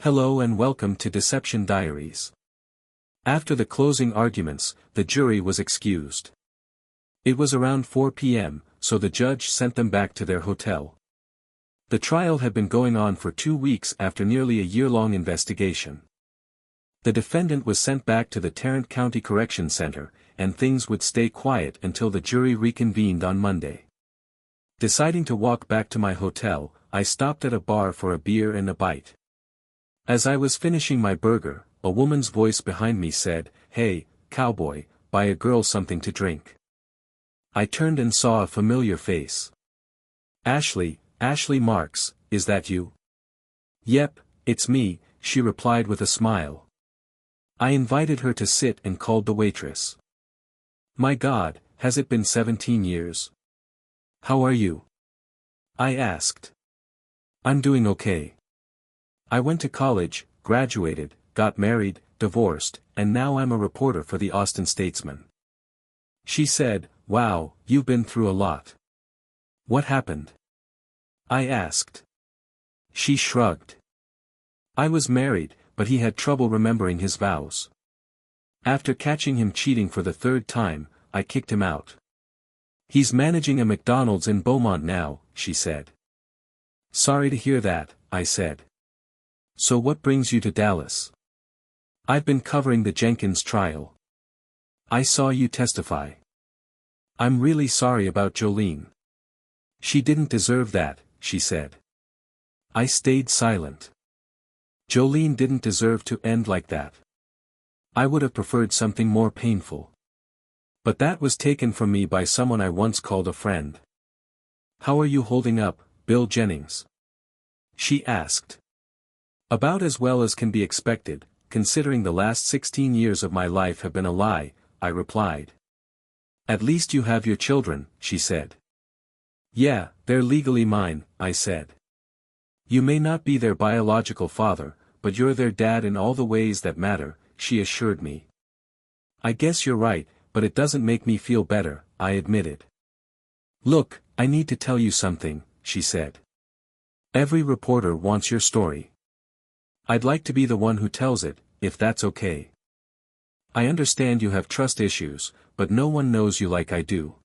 Hello and welcome to Deception Diaries. After the closing arguments, the jury was excused. It was around 4 p.m., so the judge sent them back to their hotel. The trial had been going on for 2 weeks after nearly a year-long investigation. The defendant was sent back to the Tarrant County Correction Center, and things would stay quiet until the jury reconvened on Monday. Deciding to walk back to my hotel, I stopped at a bar for a beer and a bite. As I was finishing my burger, a woman's voice behind me said, "Hey, cowboy, buy a girl something to drink." I turned and saw a familiar face. Ashley Marks, is that you?" "Yep, it's me," she replied with a smile. I invited her to sit and called the waitress. "My God, has it been 17 years? How are you?" I asked. "I'm doing okay. I went to college, graduated, got married, divorced, and now I'm a reporter for the Austin Statesman." She said, "Wow, you've been through a lot. What happened?" I asked. She shrugged. "I was married, but he had trouble remembering his vows. After catching him cheating for the 3rd time, I kicked him out. He's managing a McDonald's in Beaumont now," she said. "Sorry to hear that," I said. "So what brings you to Dallas?" "I've been covering the Jenkins trial. I saw you testify. I'm really sorry about Jolene. She didn't deserve that," she said. I stayed silent. Jolene didn't deserve to end like that. I would have preferred something more painful. But that was taken from me by someone I once called a friend. "How are you holding up, Bill Jennings?" she asked. "About as well as can be expected, considering the last 16 years of my life have been a lie," I replied. "At least you have your children," she said. "Yeah, they're legally mine," I said. "You may not be their biological father, but you're their dad in all the ways that matter," she assured me. "I guess you're right, but it doesn't make me feel better," I admitted. "Look, I need to tell you something," she said. "Every reporter wants your story. I'd like to be the one who tells it, if that's okay. I understand you have trust issues, but no one knows you like I do.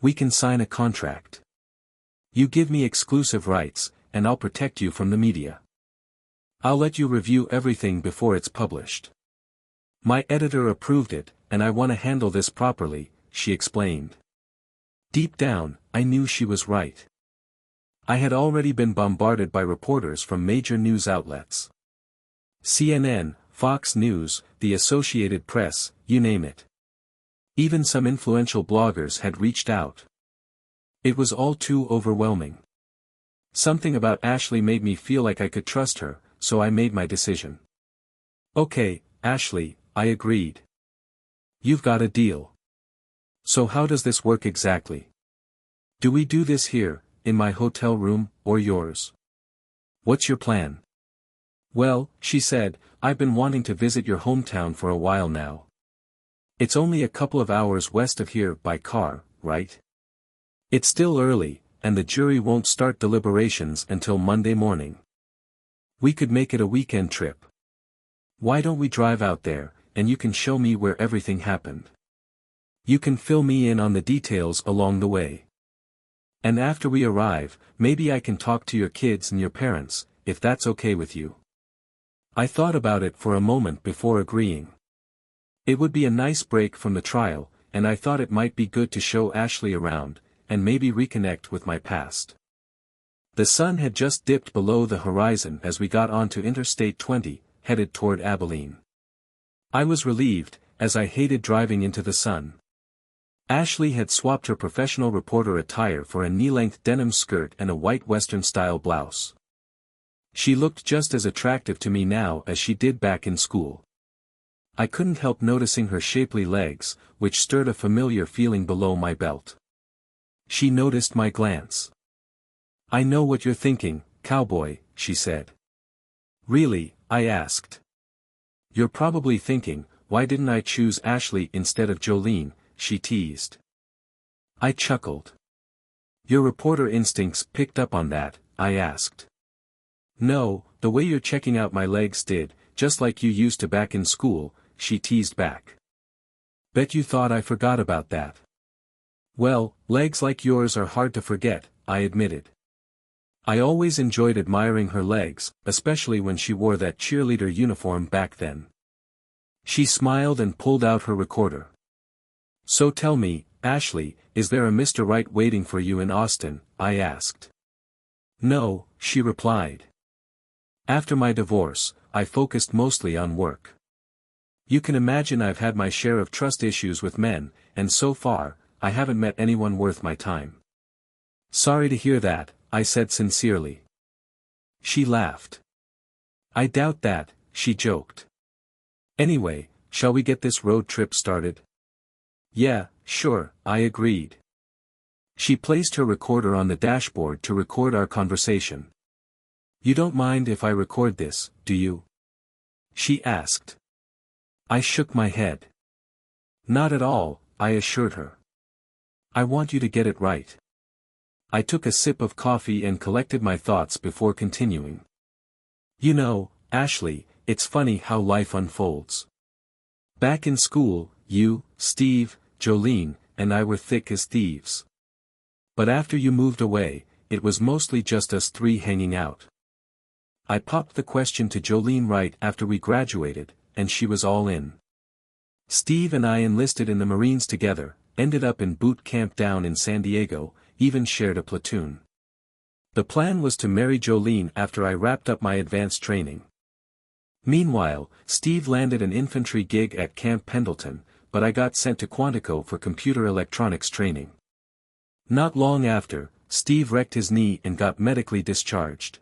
We can sign a contract. You give me exclusive rights, and I'll protect you from the media. I'll let you review everything before it's published. My editor approved it, and I want to handle this properly," she explained. Deep down, I knew she was right. I had already been bombarded by reporters from major news outlets. CNN, Fox News, the Associated Press, you name it. Even some influential bloggers had reached out. It was all too overwhelming. Something about Ashley made me feel like I could trust her, so I made my decision. "Okay, Ashley," I agreed. "You've got a deal. So how does this work exactly? Do we do this here, in my hotel room, or yours? What's your plan?" "Well," she said, "I've been wanting to visit your hometown for a while now. It's only a couple of hours west of here by car, right? It's still early, and the jury won't start deliberations until Monday morning. We could make it a weekend trip. Why don't we drive out there, and you can show me where everything happened? You can fill me in on the details along the way. And after we arrive, maybe I can talk to your kids and your parents, if that's okay with you." I thought about it for a moment before agreeing. It would be a nice break from the trial, and I thought it might be good to show Ashley around, and maybe reconnect with my past. The sun had just dipped below the horizon as we got onto Interstate 20, headed toward Abilene. I was relieved, as I hated driving into the sun. Ashley had swapped her professional reporter attire for a knee-length denim skirt and a white Western-style blouse. She looked just as attractive to me now as she did back in school. I couldn't help noticing her shapely legs, which stirred a familiar feeling below my belt. She noticed my glance. "I know what you're thinking, cowboy," she said. "Really?" I asked. "You're probably thinking, why didn't I choose Ashley instead of Jolene?" she teased. I chuckled. "Your reporter instincts picked up on that," I asked. No, the way you're checking out my legs did, just like you used to back in school, she teased back. Bet you thought I forgot about that. Well, legs like yours are hard to forget, I admitted. I always enjoyed admiring her legs, especially when she wore that cheerleader uniform back then. She smiled and pulled out her recorder. So tell me, Ashley, is there a Mr. Right waiting for you in Austin? I asked. No, she replied. After my divorce, I focused mostly on work. You can imagine I've had my share of trust issues with men, and so far, I haven't met anyone worth my time. Sorry to hear that, I said sincerely. She laughed. I doubt that, she joked. Anyway, shall we get this road trip started? Yeah, sure, I agreed. She placed her recorder on the dashboard to record our conversation. You don't mind if I record this, do you? She asked. I shook my head. Not at all, I assured her. I want you to get it right. I took a sip of coffee and collected my thoughts before continuing. You know, Ashley, it's funny how life unfolds. Back in school, you, Steve, Jolene, and I were thick as thieves. But after you moved away, it was mostly just us three hanging out. I popped the question to Jolene right after we graduated, and she was all in. Steve and I enlisted in the Marines together, ended up in boot camp down in San Diego, even shared a platoon. The plan was to marry Jolene after I wrapped up my advanced training. Meanwhile, Steve landed an infantry gig at Camp Pendleton, but I got sent to Quantico for computer electronics training. Not long after, Steve wrecked his knee and got medically discharged.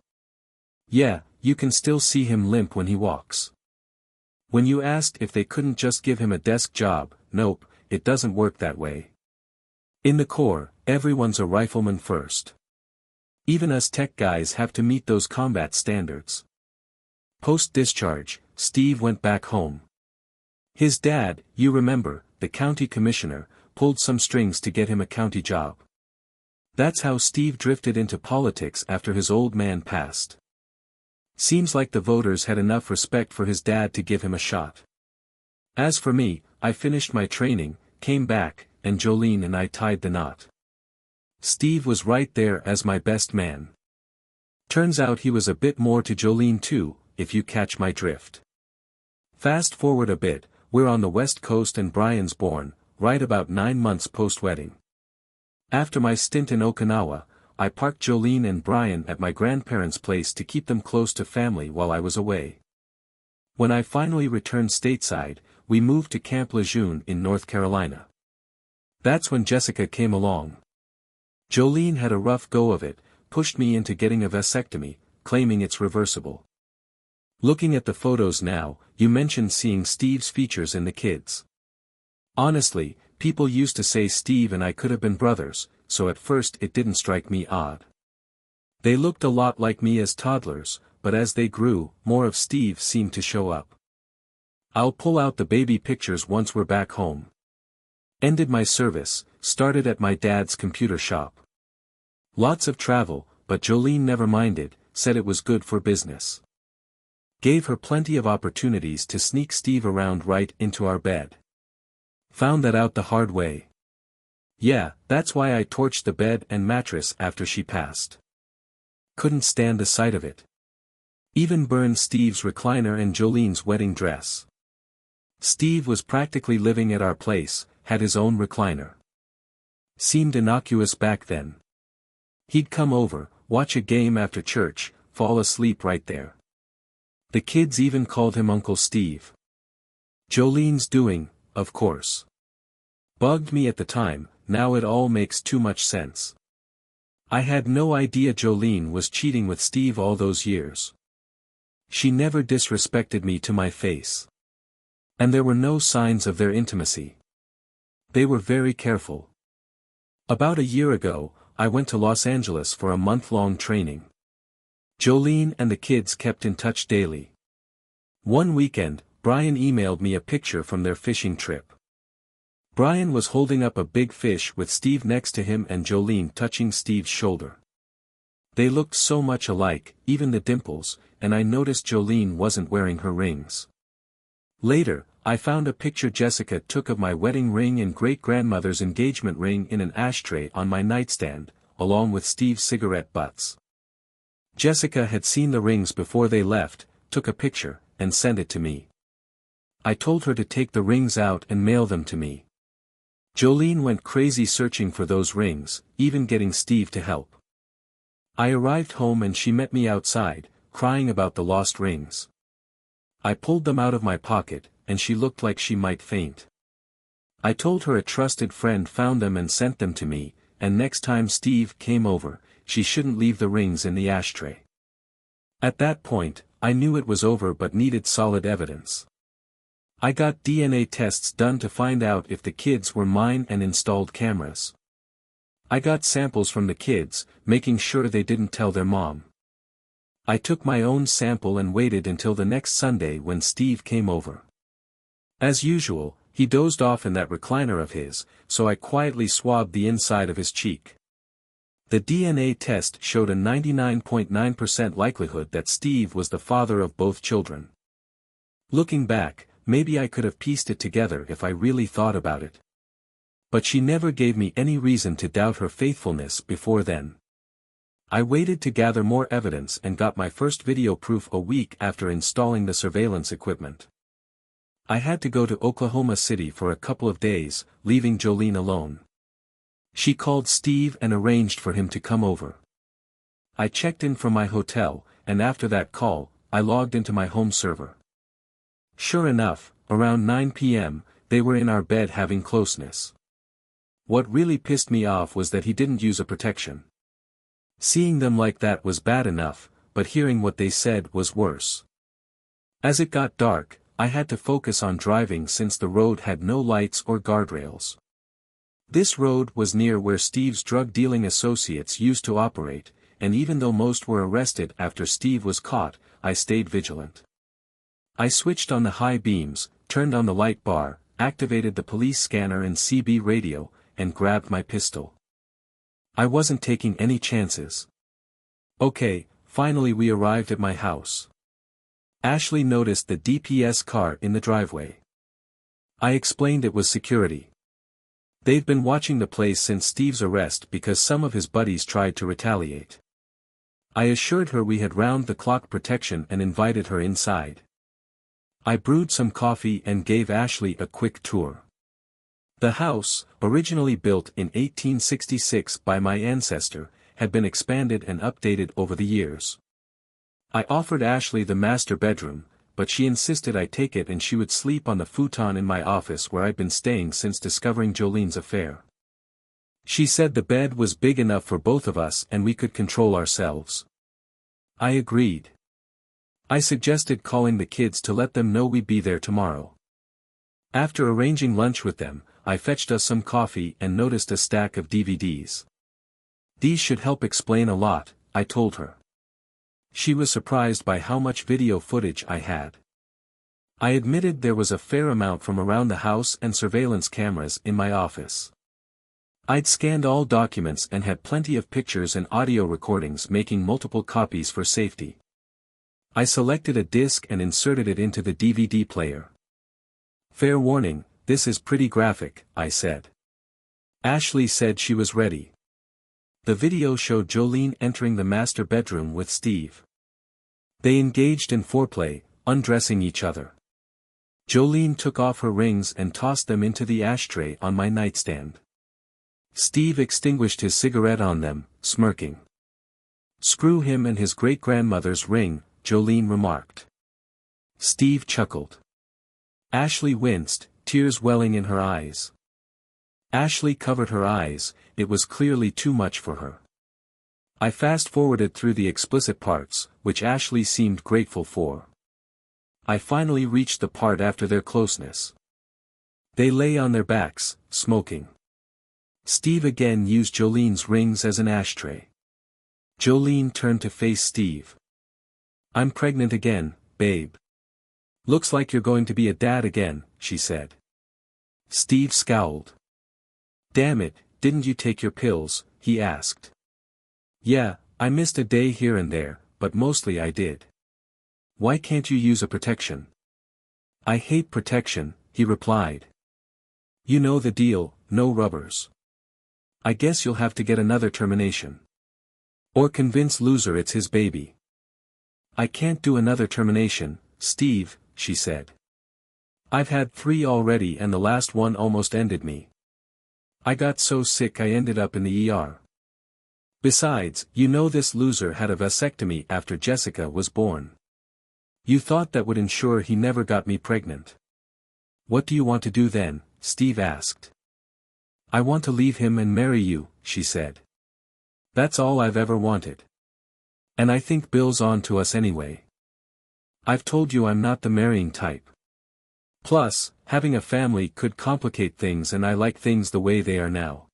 Yeah, you can still see him limp when he walks. When you asked if they couldn't just give him a desk job, nope, it doesn't work that way. In the Corps, everyone's a rifleman first. Even us tech guys have to meet those combat standards. Post-discharge, Steve went back home. His dad, you remember, the county commissioner, pulled some strings to get him a county job. That's how Steve drifted into politics after his old man passed. Seems like the voters had enough respect for his dad to give him a shot. As for me, I finished my training, came back, and Jolene and I tied the knot. Steve was right there as my best man. Turns out he was a bit more to Jolene too, if you catch my drift. Fast forward a bit, we're on the West Coast and Brian's born, right about 9 months post-wedding. After my stint in Okinawa, I parked Jolene and Brian at my grandparents' place to keep them close to family while I was away. When I finally returned stateside, we moved to Camp Lejeune in North Carolina. That's when Jessica came along. Jolene had a rough go of it, pushed me into getting a vasectomy, claiming it's reversible. Looking at the photos now, you mentioned seeing Steve's features in the kids. Honestly, people used to say Steve and I could have been brothers, so at first it didn't strike me odd. They looked a lot like me as toddlers, but as they grew, more of Steve seemed to show up. I'll pull out the baby pictures once we're back home. Ended my service, started at my dad's computer shop. Lots of travel, but Jolene never minded, said it was good for business. Gave her plenty of opportunities to sneak Steve around right into our bed. Found that out the hard way. Yeah, that's why I torched the bed and mattress after she passed. Couldn't stand the sight of it. Even burned Steve's recliner and Jolene's wedding dress. Steve was practically living at our place, had his own recliner. Seemed innocuous back then. He'd come over, watch a game after church, fall asleep right there. The kids even called him Uncle Steve. Jolene's doing, of course. Bugged me at the time, now it all makes too much sense. I had no idea Jolene was cheating with Steve all those years. She never disrespected me to my face. And there were no signs of their intimacy. They were very careful. About a year ago, I went to Los Angeles for a month-long training. Jolene and the kids kept in touch daily. One weekend, Brian emailed me a picture from their fishing trip. Brian was holding up a big fish with Steve next to him and Jolene touching Steve's shoulder. They looked so much alike, even the dimples, and I noticed Jolene wasn't wearing her rings. Later, I found a picture Jessica took of my wedding ring and great-grandmother's engagement ring in an ashtray on my nightstand, along with Steve's cigarette butts. Jessica had seen the rings before they left, took a picture, and sent it to me. I told her to take the rings out and mail them to me. Jolene went crazy searching for those rings, even getting Steve to help. I arrived home and she met me outside, crying about the lost rings. I pulled them out of my pocket, and she looked like she might faint. I told her a trusted friend found them and sent them to me, and next time Steve came over, she shouldn't leave the rings in the ashtray. At that point, I knew it was over but needed solid evidence. I got DNA tests done to find out if the kids were mine and installed cameras. I got samples from the kids, making sure they didn't tell their mom. I took my own sample and waited until the next Sunday when Steve came over. As usual, he dozed off in that recliner of his, so I quietly swabbed the inside of his cheek. The DNA test showed a 99.9% likelihood that Steve was the father of both children. Looking back, maybe I could have pieced it together if I really thought about it. But she never gave me any reason to doubt her faithfulness before then. I waited to gather more evidence and got my first video proof a week after installing the surveillance equipment. I had to go to Oklahoma City for a couple of days, leaving Jolene alone. She called Steve and arranged for him to come over. I checked in from my hotel, and after that call, I logged into my home server. Sure enough, around 9 p.m., they were in our bed having closeness. What really pissed me off was that he didn't use a protection. Seeing them like that was bad enough, but hearing what they said was worse. As it got dark, I had to focus on driving since the road had no lights or guardrails. This road was near where Steve's drug-dealing associates used to operate, and even though most were arrested after Steve was caught, I stayed vigilant. I switched on the high beams, turned on the light bar, activated the police scanner and CB radio, and grabbed my pistol. I wasn't taking any chances. Okay, finally we arrived at my house. Ashley noticed the DPS car in the driveway. I explained it was security. They've been watching the place since Steve's arrest because some of his buddies tried to retaliate. I assured her we had round-the-clock protection and invited her inside. I brewed some coffee and gave Ashley a quick tour. The house, originally built in 1866 by my ancestor, had been expanded and updated over the years. I offered Ashley the master bedroom, but she insisted I take it and she would sleep on the futon in my office where I'd been staying since discovering Jolene's affair. She said the bed was big enough for both of us and we could control ourselves. I agreed. I suggested calling the kids to let them know we'd be there tomorrow. After arranging lunch with them, I fetched us some coffee and noticed a stack of DVDs. These should help explain a lot, I told her. She was surprised by how much video footage I had. I admitted there was a fair amount from around the house and surveillance cameras in my office. I'd scanned all documents and had plenty of pictures and audio recordings, making multiple copies for safety. I selected a disc and inserted it into the DVD player. Fair warning, this is pretty graphic, I said. Ashley said she was ready. The video showed Jolene entering the master bedroom with Steve. They engaged in foreplay, undressing each other. Jolene took off her rings and tossed them into the ashtray on my nightstand. Steve extinguished his cigarette on them, smirking. "Screw him and his great-grandmother's ring," Jolene remarked. Steve chuckled. Ashley winced, tears welling in her eyes. Ashley covered her eyes, it was clearly too much for her. I fast-forwarded through the explicit parts, which Ashley seemed grateful for. I finally reached the part after their closeness. They lay on their backs, smoking. Steve again used Jolene's rings as an ashtray. Jolene turned to face Steve. "I'm pregnant again, babe. Looks like you're going to be a dad again," she said. Steve scowled. "Damn it, didn't you take your pills?" he asked. "Yeah, I missed a day here and there, but mostly I did. Why can't you use a protection? I hate protection, he replied. You know the deal, no rubbers. I guess you'll have to get another termination. Or convince loser it's his baby. I can't do another termination, Steve, she said. I've had 3 already and the last one almost ended me. I got so sick I ended up in the ER. Besides, you know this loser had a vasectomy after Jessica was born. You thought that would ensure he never got me pregnant. What do you want to do then? Steve asked. I want to leave him and marry you, she said. That's all I've ever wanted. And I think Bill's on to us anyway. I've told you I'm not the marrying type. Plus, having a family could complicate things and I like things the way they are now.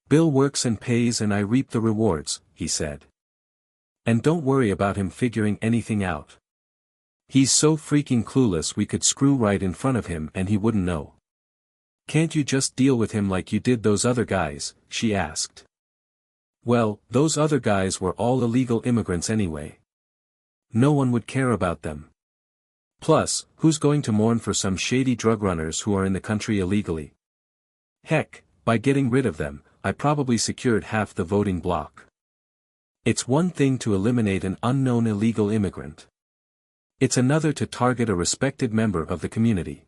Bill works and pays and I reap the rewards, he said. And don't worry about him figuring anything out. He's so freaking clueless we could screw right in front of him and he wouldn't know. Can't you just deal with him like you did those other guys? She asked. Well, those other guys were all illegal immigrants anyway. No one would care about them. Plus, who's going to mourn for some shady drug runners who are in the country illegally? Heck, by getting rid of them, I probably secured half the voting bloc. It's one thing to eliminate an unknown illegal immigrant. It's another to target a respected member of the community.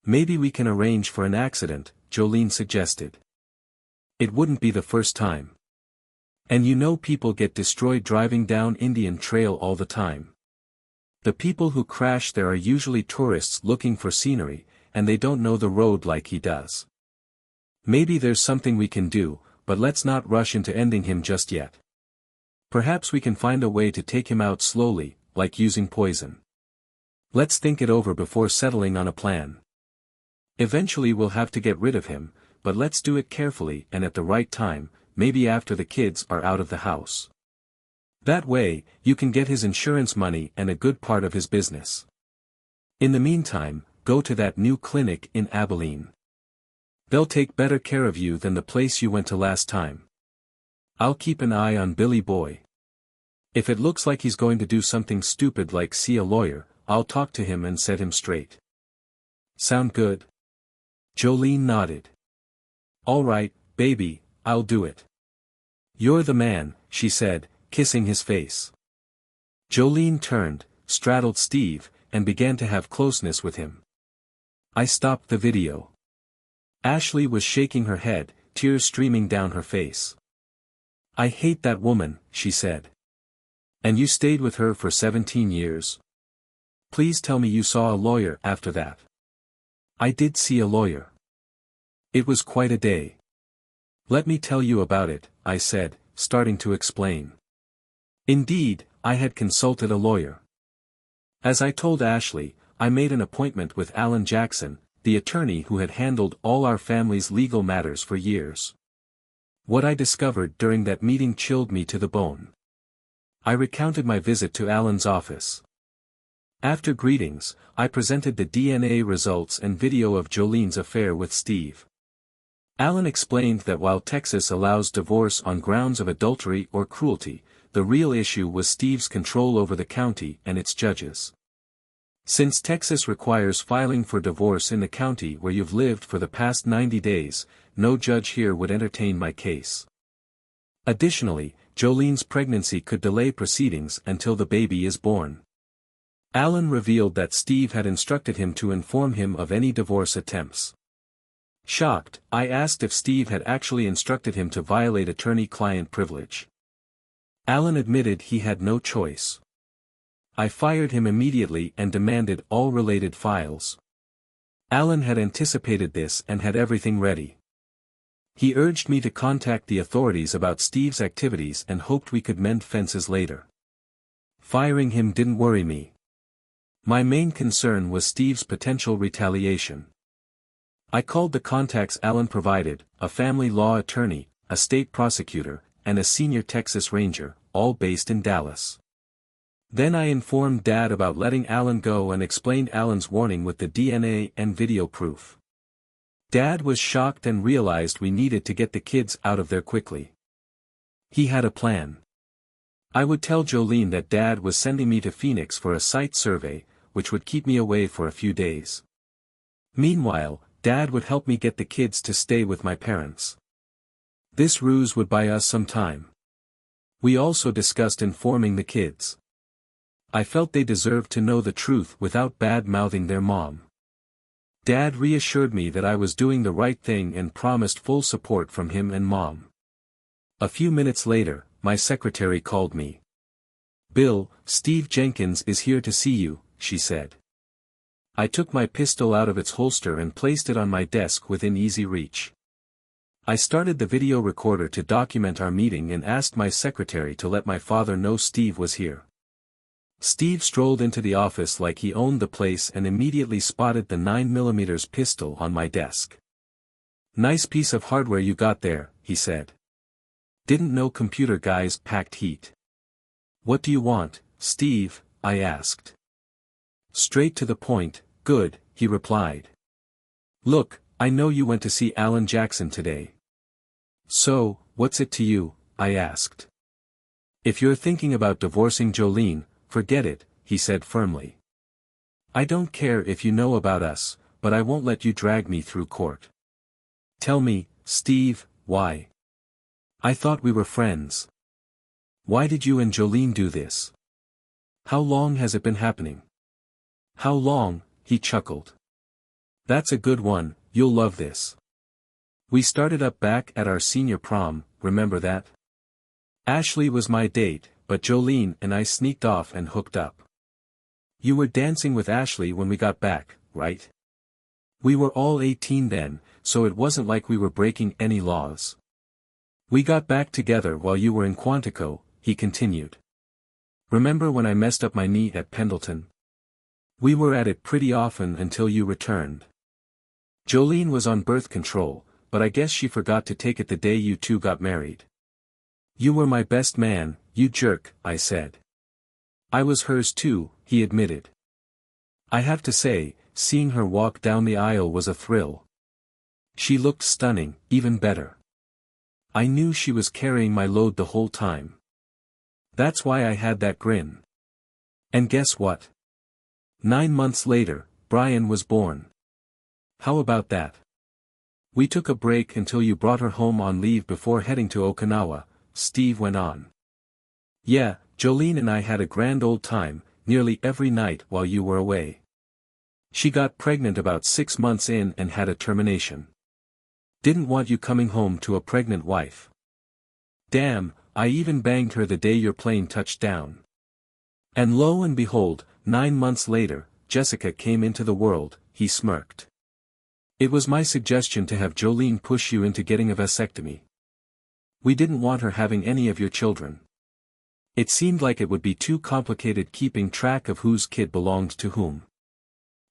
Maybe we can arrange for an accident, Jolene suggested. It wouldn't be the first time. And you know people get destroyed driving down Indian Trail all the time. The people who crash there are usually tourists looking for scenery, and they don't know the road like he does. Maybe there's something we can do, but let's not rush into ending him just yet. Perhaps we can find a way to take him out slowly, like using poison. Let's think it over before settling on a plan. Eventually we'll have to get rid of him, but let's do it carefully and at the right time, maybe after the kids are out of the house. That way, you can get his insurance money and a good part of his business. In the meantime, go to that new clinic in Abilene. They'll take better care of you than the place you went to last time. I'll keep an eye on Billy Boy. If it looks like he's going to do something stupid like see a lawyer, I'll talk to him and set him straight. Sound good? Jolene nodded. All right, baby, I'll do it. You're the man, she said, kissing his face. Jolene turned, straddled Steve, and began to have closeness with him. I stopped the video. Ashley was shaking her head, tears streaming down her face. I hate that woman, she said. And you stayed with her for 17 years? Please tell me you saw a lawyer after that. I did see a lawyer. It was quite a day. Let me tell you about it, I said, starting to explain. Indeed, I had consulted a lawyer. As I told Ashley, I made an appointment with Alan Jackson, the attorney who had handled all our family's legal matters for years. What I discovered during that meeting chilled me to the bone. I recounted my visit to Alan's office. After greetings, I presented the DNA results and video of Jolene's affair with Steve. Alan explained that while Texas allows divorce on grounds of adultery or cruelty, the real issue was Steve's control over the county and its judges. Since Texas requires filing for divorce in the county where you've lived for the past 90 days, no judge here would entertain my case. Additionally, Jolene's pregnancy could delay proceedings until the baby is born. Alan revealed that Steve had instructed him to inform him of any divorce attempts. Shocked, I asked if Steve had actually instructed him to violate attorney-client privilege. Alan admitted he had no choice. I fired him immediately and demanded all related files. Alan had anticipated this and had everything ready. He urged me to contact the authorities about Steve's activities and hoped we could mend fences later. Firing him didn't worry me. My main concern was Steve's potential retaliation. I called the contacts Alan provided, a family law attorney, a state prosecutor, and a senior Texas Ranger, all based in Dallas. Then I informed Dad about letting Alan go and explained Alan's warning with the DNA and video proof. Dad was shocked and realized we needed to get the kids out of there quickly. He had a plan. I would tell Jolene that Dad was sending me to Phoenix for a site survey, which would keep me away for a few days. Meanwhile, Dad would help me get the kids to stay with my parents. This ruse would buy us some time. We also discussed informing the kids. I felt they deserved to know the truth without bad-mouthing their mom. Dad reassured me that I was doing the right thing and promised full support from him and Mom. A few minutes later, my secretary called me. "Bill, Steve Jenkins is here to see you," she said. I took my pistol out of its holster and placed it on my desk within easy reach. I started the video recorder to document our meeting and asked my secretary to let my father know Steve was here. Steve strolled into the office like he owned the place and immediately spotted the 9mm pistol on my desk. "Nice piece of hardware you got there," he said. "Didn't know computer guys packed heat." "What do you want, Steve?" I asked. "Straight to the point, good," he replied. "Look, I know you went to see Alan Jackson today. So, what's it to you?" I asked. "If you're thinking about divorcing Jolene, forget it," he said firmly. "I don't care if you know about us, but I won't let you drag me through court." "Tell me, Steve, why? I thought we were friends. Why did you and Jolene do this? How long has it been happening?" "How long?" he chuckled. "That's a good one, you'll love this. We started up back at our senior prom, remember that? Ashley was my date, but Jolene and I sneaked off and hooked up. You were dancing with Ashley when we got back, right? We were all 18 then, so it wasn't like we were breaking any laws. We got back together while you were in Quantico," he continued. "Remember when I messed up my knee at Pendleton? We were at it pretty often until you returned. Jolene was on birth control, but I guess she forgot to take it the day you two got married." "You were my best man, you jerk," I said. "I was hers too," he admitted. I have to say, seeing her walk down the aisle was a thrill. She looked stunning, even better. I knew she was carrying my load the whole time. That's why I had that grin. And guess what? 9 months later, Brian was born. How about that? We took a break until you brought her home on leave before heading to Okinawa, Steve went on. Yeah, Jolene and I had a grand old time, nearly every night while you were away. She got pregnant about 6 months in and had a termination. Didn't want you coming home to a pregnant wife. Damn, I even banged her the day your plane touched down. And lo and behold, 9 months later, Jessica came into the world," he smirked. "It was my suggestion to have Jolene push you into getting a vasectomy. We didn't want her having any of your children. It seemed like it would be too complicated keeping track of whose kid belonged to whom.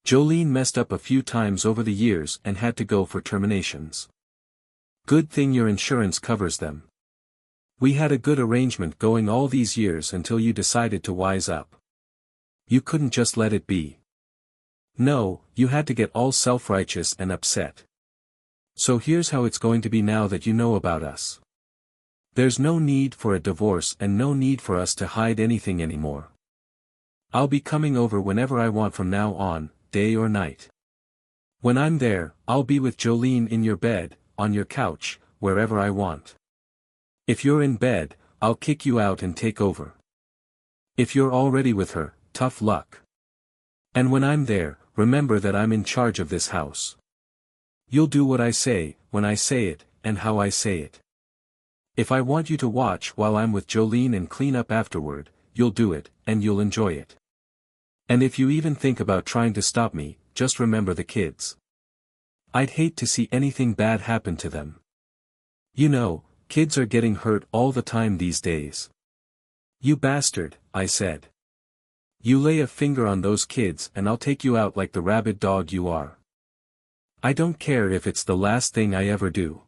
Jolene messed up a few times over the years and had to go for terminations. Good thing your insurance covers them. We had a good arrangement going all these years until you decided to wise up. You couldn't just let it be. No, you had to get all self-righteous and upset. So here's how it's going to be now that you know about us. There's no need for a divorce and no need for us to hide anything anymore. I'll be coming over whenever I want from now on, day or night. When I'm there, I'll be with Jolene in your bed, on your couch, wherever I want. If you're in bed, I'll kick you out and take over. If you're already with her, tough luck. And when I'm there, remember that I'm in charge of this house. You'll do what I say, when I say it, and how I say it. If I want you to watch while I'm with Jolene and clean up afterward, you'll do it, and you'll enjoy it. And if you even think about trying to stop me, just remember the kids. I'd hate to see anything bad happen to them. You know, kids are getting hurt all the time these days." "You bastard," I said. "You lay a finger on those kids and I'll take you out like the rabid dog you are. I don't care if it's the last thing I ever do."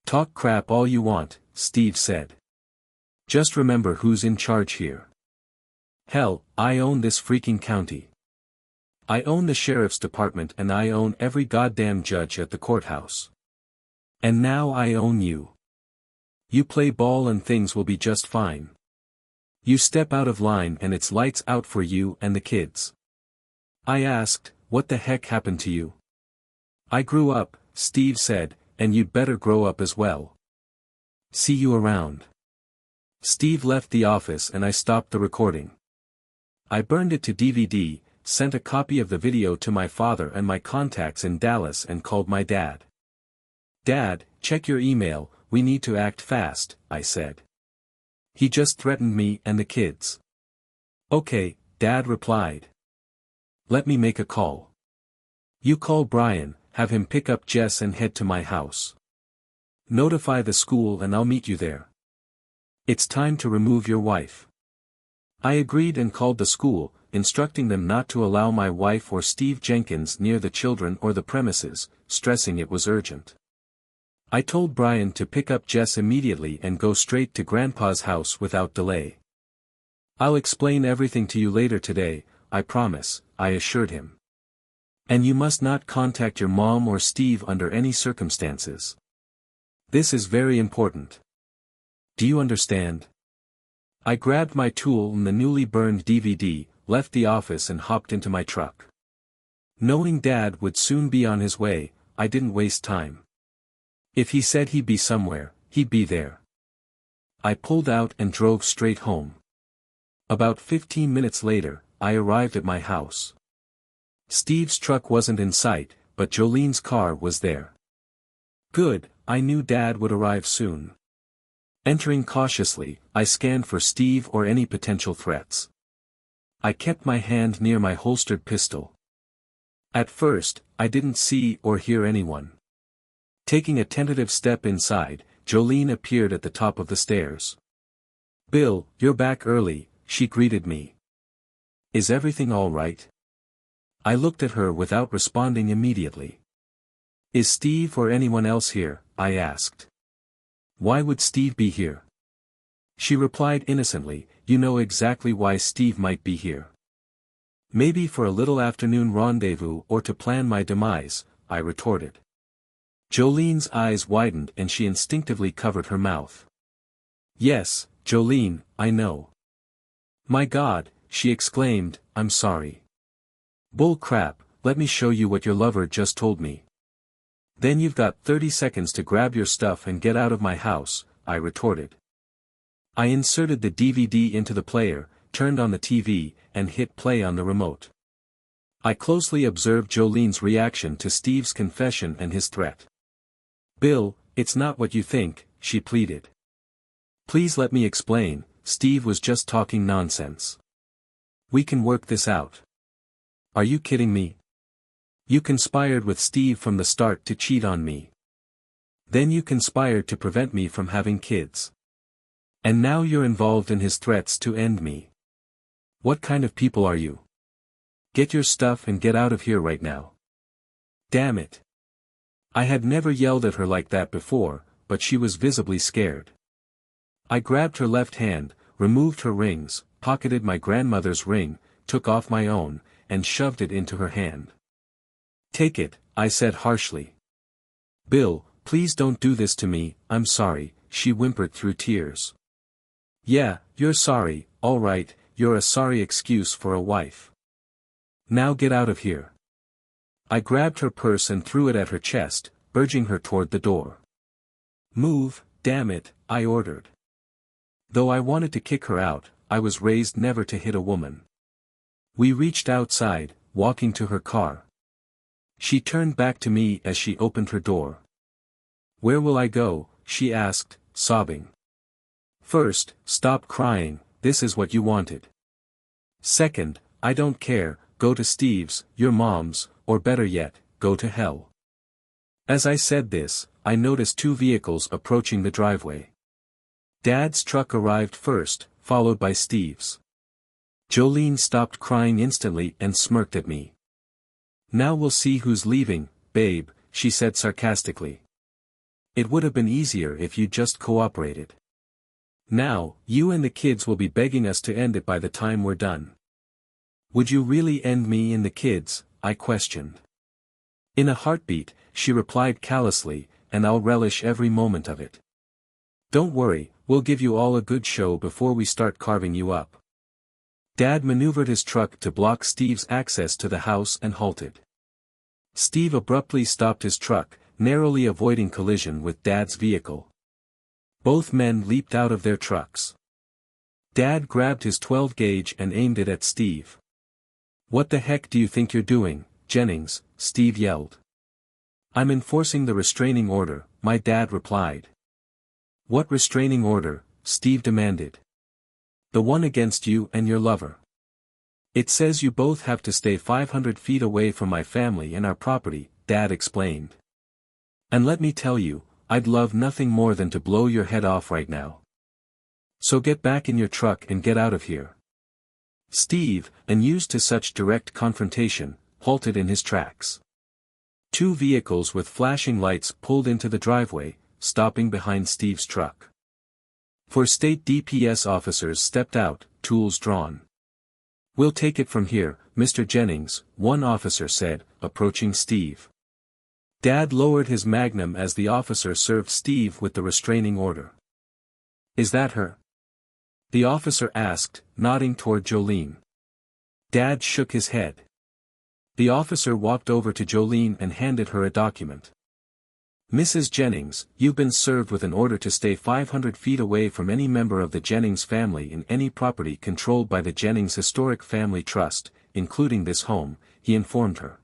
"Talk crap all you want," Steve said. "Just remember who's in charge here. Hell, I own this freaking county. I own the sheriff's department and I own every goddamn judge at the courthouse. And now I own you. You play ball and things will be just fine." You step out of line and it's lights out for you and the kids. I asked, what the heck happened to you? I grew up, Steve said, and you'd better grow up as well. See you around. Steve left the office and I stopped the recording. I burned it to DVD, sent a copy of the video to my father and my contacts in Dallas and called my dad. Dad, check your email, we need to act fast, I said. He just threatened me and the kids. Okay, Dad replied. Let me make a call. You call Brian, have him pick up Jess and head to my house. Notify the school and I'll meet you there. It's time to remove your wife. I agreed and called the school, instructing them not to allow my wife or Steve Jenkins near the children or the premises, stressing it was urgent. I told Brian to pick up Jess immediately and go straight to Grandpa's house without delay. I'll explain everything to you later today, I promise, I assured him. And you must not contact your mom or Steve under any circumstances. This is very important. Do you understand? I grabbed my tool and the newly burned DVD, left the office and hopped into my truck. Knowing Dad would soon be on his way, I didn't waste time. If he said he'd be somewhere, he'd be there. I pulled out and drove straight home. About 15 minutes later, I arrived at my house. Steve's truck wasn't in sight, but Jolene's car was there. Good, I knew Dad would arrive soon. Entering cautiously, I scanned for Steve or any potential threats. I kept my hand near my holstered pistol. At first, I didn't see or hear anyone. Taking a tentative step inside, Jolene appeared at the top of the stairs. Bill, you're back early, she greeted me. Is everything all right? I looked at her without responding immediately. Is Steve or anyone else here? I asked. Why would Steve be here? She replied innocently, you know exactly why Steve might be here. Maybe for a little afternoon rendezvous or to plan my demise, I retorted. Jolene's eyes widened and she instinctively covered her mouth. Yes, Jolene, I know. My God, she exclaimed, I'm sorry. Bull crap, let me show you what your lover just told me. Then you've got 30 seconds to grab your stuff and get out of my house, I retorted. I inserted the DVD into the player, turned on the TV, and hit play on the remote. I closely observed Jolene's reaction to Steve's confession and his threat. Bill, it's not what you think, she pleaded. Please let me explain, Steve was just talking nonsense. We can work this out. Are you kidding me? You conspired with Steve from the start to cheat on me. Then you conspired to prevent me from having kids. And now you're involved in his threats to end me. What kind of people are you? Get your stuff and get out of here right now. Damn it. I had never yelled at her like that before, but she was visibly scared. I grabbed her left hand, removed her rings, pocketed my grandmother's ring, took off my own, and shoved it into her hand. Take it, I said harshly. Bill, please don't do this to me, I'm sorry, she whimpered through tears. Yeah, you're sorry, all right, you're a sorry excuse for a wife. Now get out of here. I grabbed her purse and threw it at her chest, urging her toward the door. Move, damn it, I ordered. Though I wanted to kick her out, I was raised never to hit a woman. We reached outside, walking to her car. She turned back to me as she opened her door. Where will I go? She asked, sobbing. First, stop crying, this is what you wanted. Second, I don't care, go to Steve's, your mom's, or better yet, go to hell. As I said this, I noticed two vehicles approaching the driveway. Dad's truck arrived first, followed by Steve's. Jolene stopped crying instantly and smirked at me. Now we'll see who's leaving, babe, she said sarcastically. It would have been easier if you just cooperated. Now, you and the kids will be begging us to end it by the time we're done. Would you really end me and the kids? I questioned. In a heartbeat, she replied callously, and I'll relish every moment of it. Don't worry, we'll give you all a good show before we start carving you up. Dad maneuvered his truck to block Steve's access to the house and halted. Steve abruptly stopped his truck, narrowly avoiding collision with Dad's vehicle. Both men leaped out of their trucks. Dad grabbed his 12-gauge and aimed it at Steve. "What the heck do you think you're doing, Jennings?" Steve yelled. "I'm enforcing the restraining order," my dad replied. "What restraining order?" Steve demanded. "The one against you and your lover. It says you both have to stay 500 feet away from my family and our property," Dad explained. "And let me tell you, I'd love nothing more than to blow your head off right now. So get back in your truck and get out of here." Steve, unused to such direct confrontation, halted in his tracks. Two vehicles with flashing lights pulled into the driveway, stopping behind Steve's truck. Four state DPS officers stepped out, tools drawn. "We'll take it from here, Mr. Jennings," one officer said, approaching Steve. Dad lowered his magnum as the officer served Steve with the restraining order. "Is that her?" the officer asked, nodding toward Jolene. Dad shook his head. The officer walked over to Jolene and handed her a document. "Mrs. Jennings, you've been served with an order to stay 500 feet away from any member of the Jennings family in any property controlled by the Jennings Historic Family Trust, including this home," he informed her.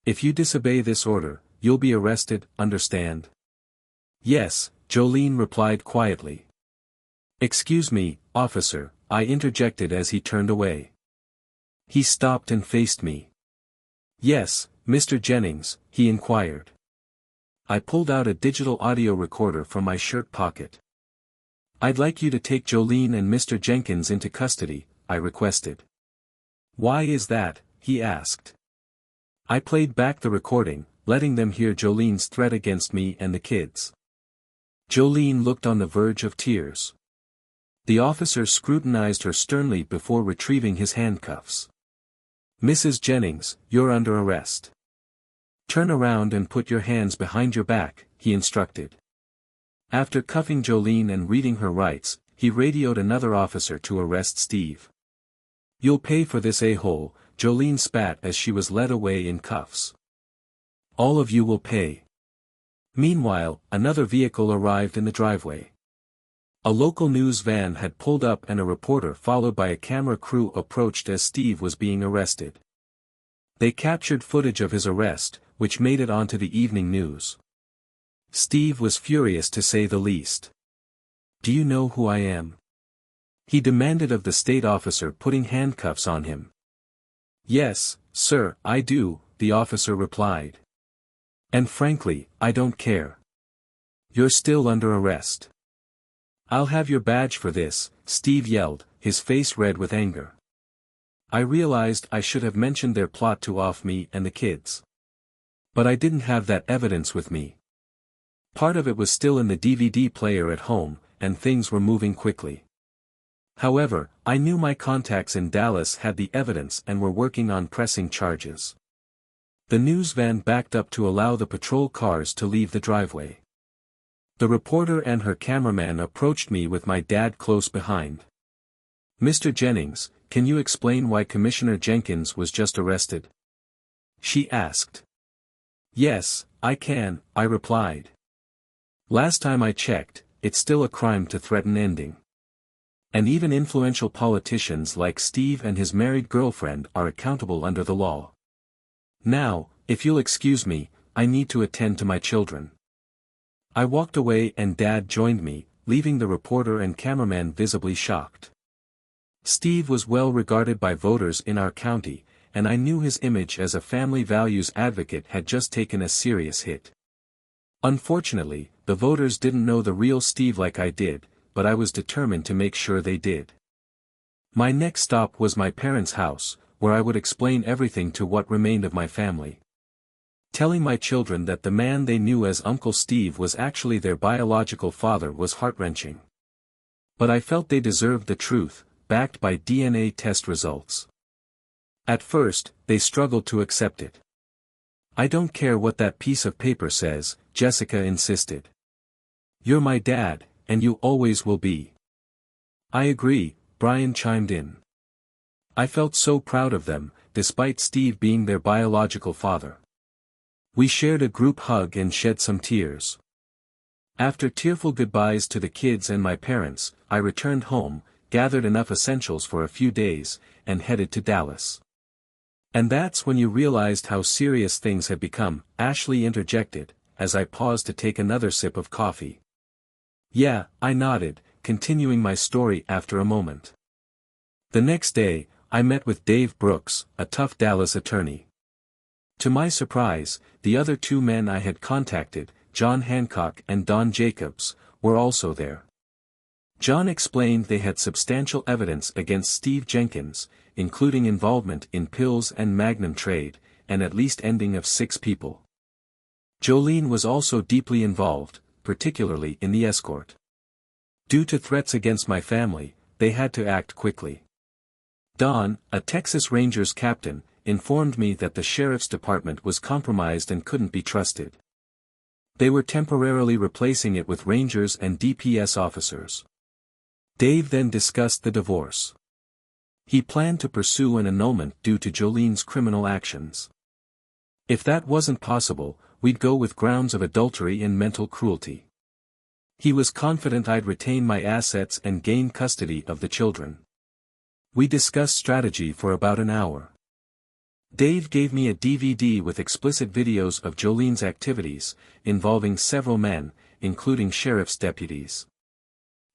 "If you disobey this order, you'll be arrested, understand?" "Yes," Jolene replied quietly. "Excuse me, officer," I interjected as he turned away. He stopped and faced me. "Yes, Mr. Jennings," he inquired. I pulled out a digital audio recorder from my shirt pocket. "I'd like you to take Jolene and Mr. Jenkins into custody," I requested. "Why is that?" he asked. I played back the recording, letting them hear Jolene's threat against me and the kids. Jolene looked on the verge of tears. The officer scrutinized her sternly before retrieving his handcuffs. "Mrs. Jennings, you're under arrest. Turn around and put your hands behind your back," he instructed. After cuffing Jolene and reading her rights, he radioed another officer to arrest Steve. "You'll pay for this a-hole," Jolene spat as she was led away in cuffs. "All of you will pay." Meanwhile, another vehicle arrived in the driveway. A local news van had pulled up and a reporter followed by a camera crew approached as Steve was being arrested. They captured footage of his arrest, which made it onto the evening news. Steve was furious to say the least. "Do you know who I am?" he demanded of the state officer putting handcuffs on him. "Yes, sir, I do," the officer replied. "And frankly, I don't care. You're still under arrest." "I'll have your badge for this," Steve yelled, his face red with anger. I realized I should have mentioned their plot to off me and the kids. But I didn't have that evidence with me. Part of it was still in the DVD player at home, and things were moving quickly. However, I knew my contacts in Dallas had the evidence and were working on pressing charges. The news van backed up to allow the patrol cars to leave the driveway. The reporter and her cameraman approached me with my dad close behind. "Mr. Jennings, can you explain why Commissioner Jenkins was just arrested?" she asked. "Yes, I can," I replied. "Last time I checked, it's still a crime to threaten ending. And even influential politicians like Steve and his married girlfriend are accountable under the law. Now, if you'll excuse me, I need to attend to my children." I walked away and Dad joined me, leaving the reporter and cameraman visibly shocked. Steve was well regarded by voters in our county, and I knew his image as a family values advocate had just taken a serious hit. Unfortunately, the voters didn't know the real Steve like I did, but I was determined to make sure they did. My next stop was my parents' house, where I would explain everything to what remained of my family. Telling my children that the man they knew as Uncle Steve was actually their biological father was heart-wrenching. But I felt they deserved the truth, backed by DNA test results. At first, they struggled to accept it. "I don't care what that piece of paper says," Jessica insisted. "You're my dad, and you always will be." "I agree," Brian chimed in. I felt so proud of them, despite Steve being their biological father. We shared a group hug and shed some tears. After tearful goodbyes to the kids and my parents, I returned home, gathered enough essentials for a few days, and headed to Dallas. "And that's when you realized how serious things had become," Ashley interjected, as I paused to take another sip of coffee. "Yeah," I nodded, continuing my story after a moment. The next day, I met with Dave Brooks, a tough Dallas attorney. To my surprise, the other two men I had contacted, John Hancock and Don Jacobs, were also there. John explained they had substantial evidence against Steve Jenkins, including involvement in pills and Magnum trade, and at least ending of 6 people. Jolene was also deeply involved, particularly in the escort. Due to threats against my family, they had to act quickly. Don, a Texas Rangers captain, informed me that the sheriff's department was compromised and couldn't be trusted. They were temporarily replacing it with Rangers and DPS officers. Dave then discussed the divorce. He planned to pursue an annulment due to Jolene's criminal actions. If that wasn't possible, we'd go with grounds of adultery and mental cruelty. He was confident I'd retain my assets and gain custody of the children. We discussed strategy for about an hour. Dave gave me a DVD with explicit videos of Jolene's activities, involving several men, including sheriff's deputies.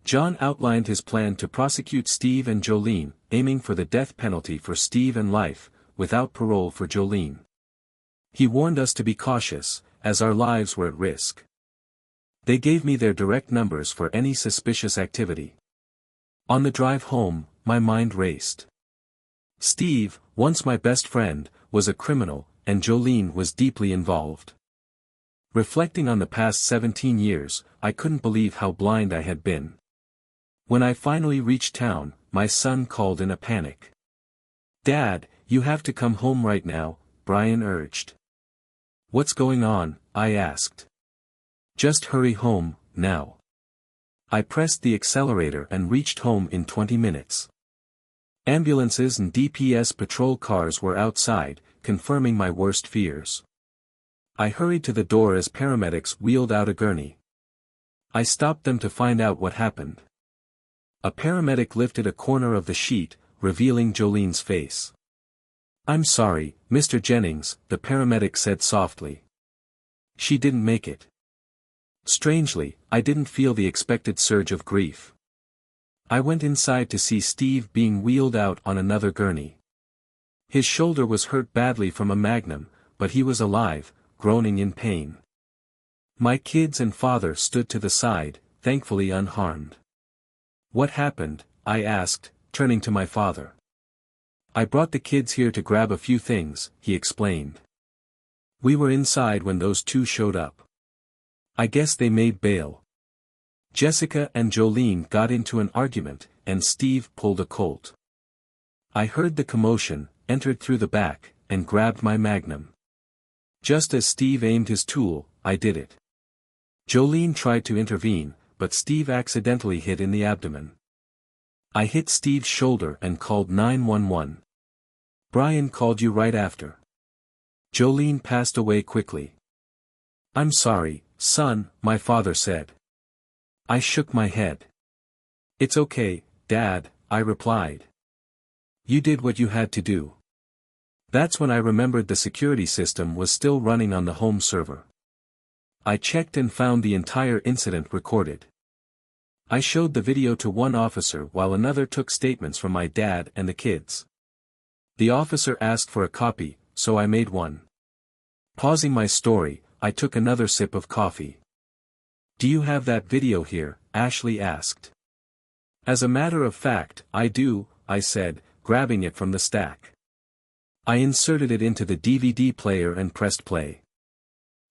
John outlined his plan to prosecute Steve and Jolene, aiming for the death penalty for Steve and life, without parole for Jolene. He warned us to be cautious, as our lives were at risk. They gave me their direct numbers for any suspicious activity. On the drive home, my mind raced. Steve, once my best friend, was a criminal, and Jolene was deeply involved. Reflecting on the past 17 years, I couldn't believe how blind I had been. When I finally reached town, my son called in a panic. "Dad, you have to come home right now," Brian urged. "What's going on?" I asked. "Just hurry home, now." I pressed the accelerator and reached home in 20 minutes. Ambulances and DPS patrol cars were outside, confirming my worst fears. I hurried to the door as paramedics wheeled out a gurney. I stopped them to find out what happened. A paramedic lifted a corner of the sheet, revealing Jolene's face. "I'm sorry, Mr. Jennings," the paramedic said softly. "She didn't make it." Strangely, I didn't feel the expected surge of grief. I went inside to see Steve being wheeled out on another gurney. His shoulder was hurt badly from a Magnum, but he was alive, groaning in pain. My kids and father stood to the side, thankfully unharmed. "What happened?" I asked, turning to my father. "I brought the kids here to grab a few things," he explained. "We were inside when those two showed up. I guess they made bail. Jessica and Jolene got into an argument, and Steve pulled a Colt. I heard the commotion, entered through the back, and grabbed my Magnum. Just as Steve aimed his tool, I did it. Jolene tried to intervene, but Steve accidentally hit in the abdomen. I hit Steve's shoulder and called 911. Brian called you right after. Jolene passed away quickly." "I'm sorry, son," my father said. I shook my head. "It's okay, Dad," I replied. "You did what you had to do." That's when I remembered the security system was still running on the home server. I checked and found the entire incident recorded. I showed the video to one officer while another took statements from my dad and the kids. The officer asked for a copy, so I made one. Pausing my story, I took another sip of coffee. "Do you have that video here?" Ashley asked. "As a matter of fact, I do," I said, grabbing it from the stack. I inserted it into the DVD player and pressed play.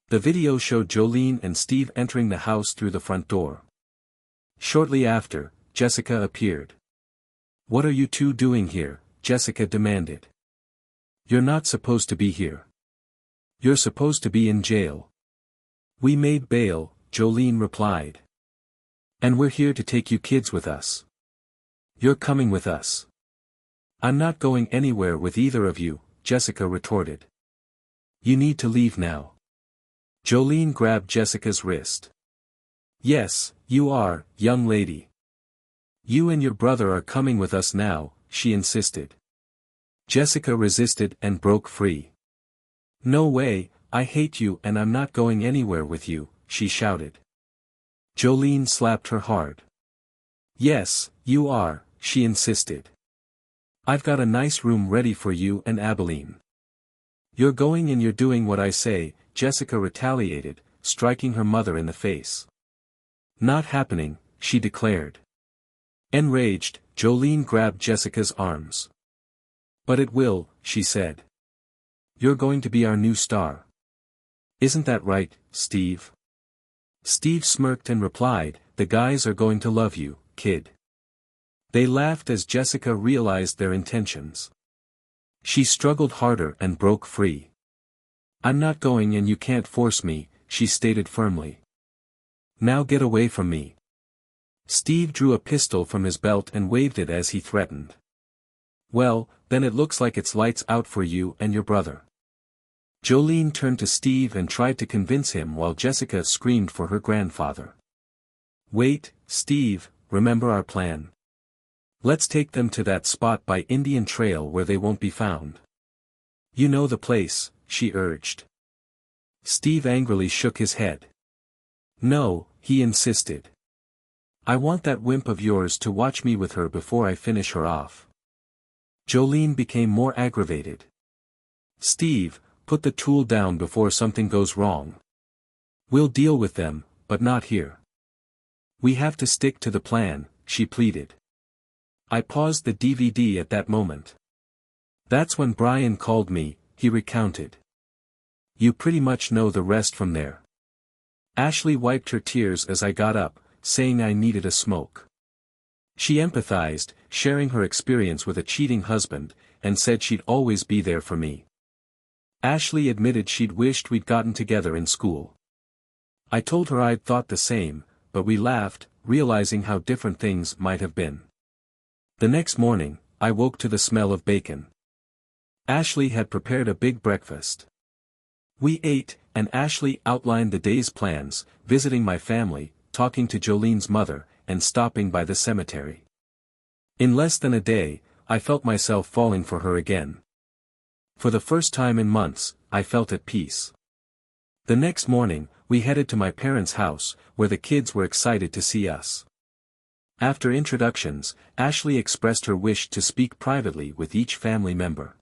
The video showed Jolene and Steve entering the house through the front door. Shortly after, Jessica appeared. "What are you two doing here?" Jessica demanded. "You're not supposed to be here. You're supposed to be in jail." "We made bail," Jolene replied. And we're here to take you kids with us. You're coming with us. I'm not going anywhere with either of you, Jessica retorted. You need to leave now. Jolene grabbed Jessica's wrist. Yes, you are, young lady. You and your brother are coming with us now, she insisted. Jessica resisted and broke free. No way, I hate you and I'm not going anywhere with you, she shouted. Jolene slapped her hard. Yes, you are, she insisted. I've got a nice room ready for you and Abilene. You're going and you're doing what I say, Jessica retaliated, striking her mother in the face. Not happening, she declared. Enraged, Jolene grabbed Jessica's arms. But it will, she said. You're going to be our new star. Isn't that right, Steve? Steve smirked and replied, the guys are going to love you, kid. They laughed as Jessica realized their intentions. She struggled harder and broke free. I'm not going and you can't force me, she stated firmly. Now get away from me. Steve drew a pistol from his belt and waved it as he threatened. Well, then it looks like it's lights out for you and your brother. Jolene turned to Steve and tried to convince him while Jessica screamed for her grandfather. Wait, Steve, remember our plan. Let's take them to that spot by Indian Trail where they won't be found. You know the place, she urged. Steve angrily shook his head. No, he insisted. I want that wimp of yours to watch me with her before I finish her off. Jolene became more aggravated. Steve, put the tool down before something goes wrong. We'll deal with them, but not here. We have to stick to the plan, she pleaded. I paused the DVD at that moment. That's when Brian called me, he recounted. You pretty much know the rest from there. Ashley wiped her tears as I got up, saying I needed a smoke. She empathized, sharing her experience with a cheating husband, and said she'd always be there for me. Ashley admitted she'd wished we'd gotten together in school. I told her I'd thought the same, but we laughed, realizing how different things might have been. The next morning, I woke to the smell of bacon. Ashley had prepared a big breakfast. We ate, and Ashley outlined the day's plans, visiting my family, talking to Jolene's mother, and stopping by the cemetery. In less than a day, I felt myself falling for her again. For the first time in months, I felt at peace. The next morning, we headed to my parents' house, where the kids were excited to see us. After introductions, Ashley expressed her wish to speak privately with each family member.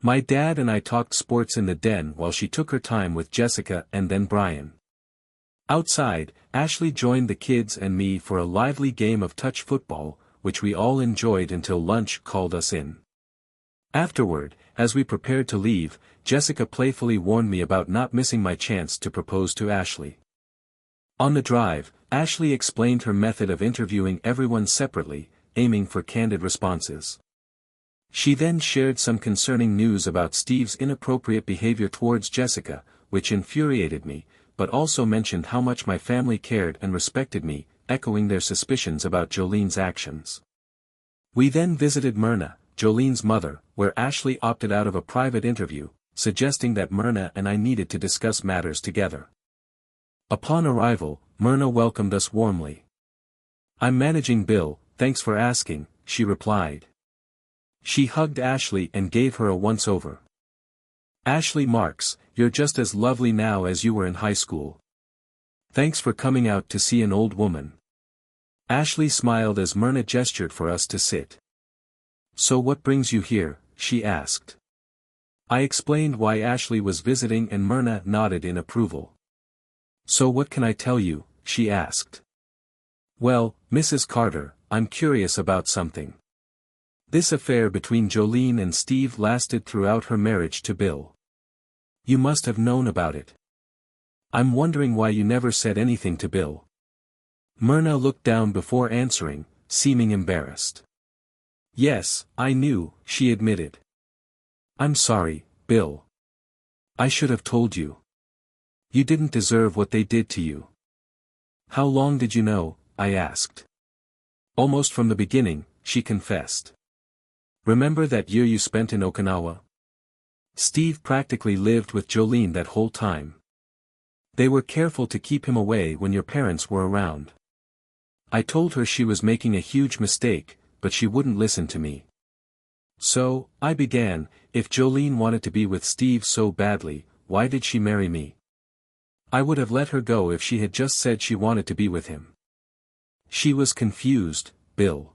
My dad and I talked sports in the den while she took her time with Jessica and then Brian. Outside, Ashley joined the kids and me for a lively game of touch football, which we all enjoyed until lunch called us in. Afterward, as we prepared to leave, Jessica playfully warned me about not missing my chance to propose to Ashley. On the drive, Ashley explained her method of interviewing everyone separately, aiming for candid responses. She then shared some concerning news about Steve's inappropriate behavior towards Jessica, which infuriated me, but also mentioned how much my family cared and respected me, echoing their suspicions about Jolene's actions. We then visited Myrna, Jolene's mother, where Ashley opted out of a private interview, suggesting that Myrna and I needed to discuss matters together. Upon arrival, Myrna welcomed us warmly. I'm managing Bill, thanks for asking, she replied. She hugged Ashley and gave her a once-over. Ashley Marks, you're just as lovely now as you were in high school. Thanks for coming out to see an old woman. Ashley smiled as Myrna gestured for us to sit. So what brings you here, she asked. I explained why Ashley was visiting and Myrna nodded in approval. So what can I tell you, she asked. Well, Mrs. Carter, I'm curious about something. This affair between Jolene and Steve lasted throughout her marriage to Bill. You must have known about it. I'm wondering why you never said anything to Bill. Myrna looked down before answering, seeming embarrassed. Yes, I knew, she admitted. I'm sorry, Bill. I should have told you. You didn't deserve what they did to you. How long did you know, I asked. Almost from the beginning, she confessed. Remember that year you spent in Okinawa? Steve practically lived with Jolene that whole time. They were careful to keep him away when your parents were around. I told her she was making a huge mistake, but she wouldn't listen to me. So, I began, if Jolene wanted to be with Steve so badly, why did she marry me? I would have let her go if she had just said she wanted to be with him. She was confused, Bill.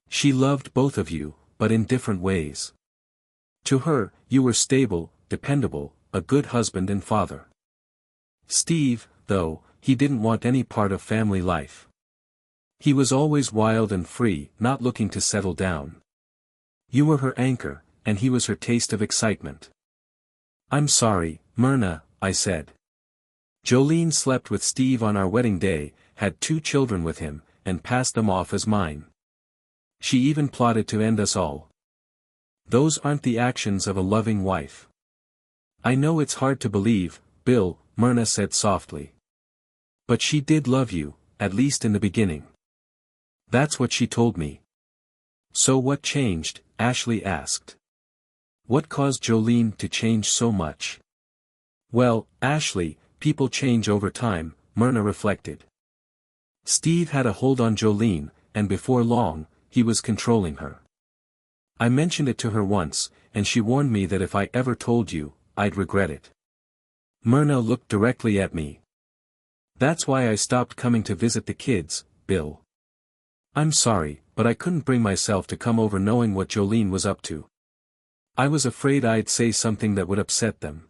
She loved both of you, but in different ways. To her, you were stable, dependable, a good husband and father. Steve, though, he didn't want any part of family life. He was always wild and free, not looking to settle down. You were her anchor, and he was her taste of excitement. I'm sorry, Myrna, I said. Jolene slept with Steve on our wedding day, had 2 children with him, and passed them off as mine. She even plotted to end us all. Those aren't the actions of a loving wife. I know it's hard to believe, Bill, Myrna said softly. But she did love you, at least in the beginning. That's what she told me. So what changed? Ashley asked. What caused Jolene to change so much? Well, Ashley, people change over time, Myrna reflected. Steve had a hold on Jolene, and before long, he was controlling her. I mentioned it to her once, and she warned me that if I ever told you, I'd regret it. Myrna looked directly at me. That's why I stopped coming to visit the kids, Bill. I'm sorry, but I couldn't bring myself to come over knowing what Jolene was up to. I was afraid I'd say something that would upset them.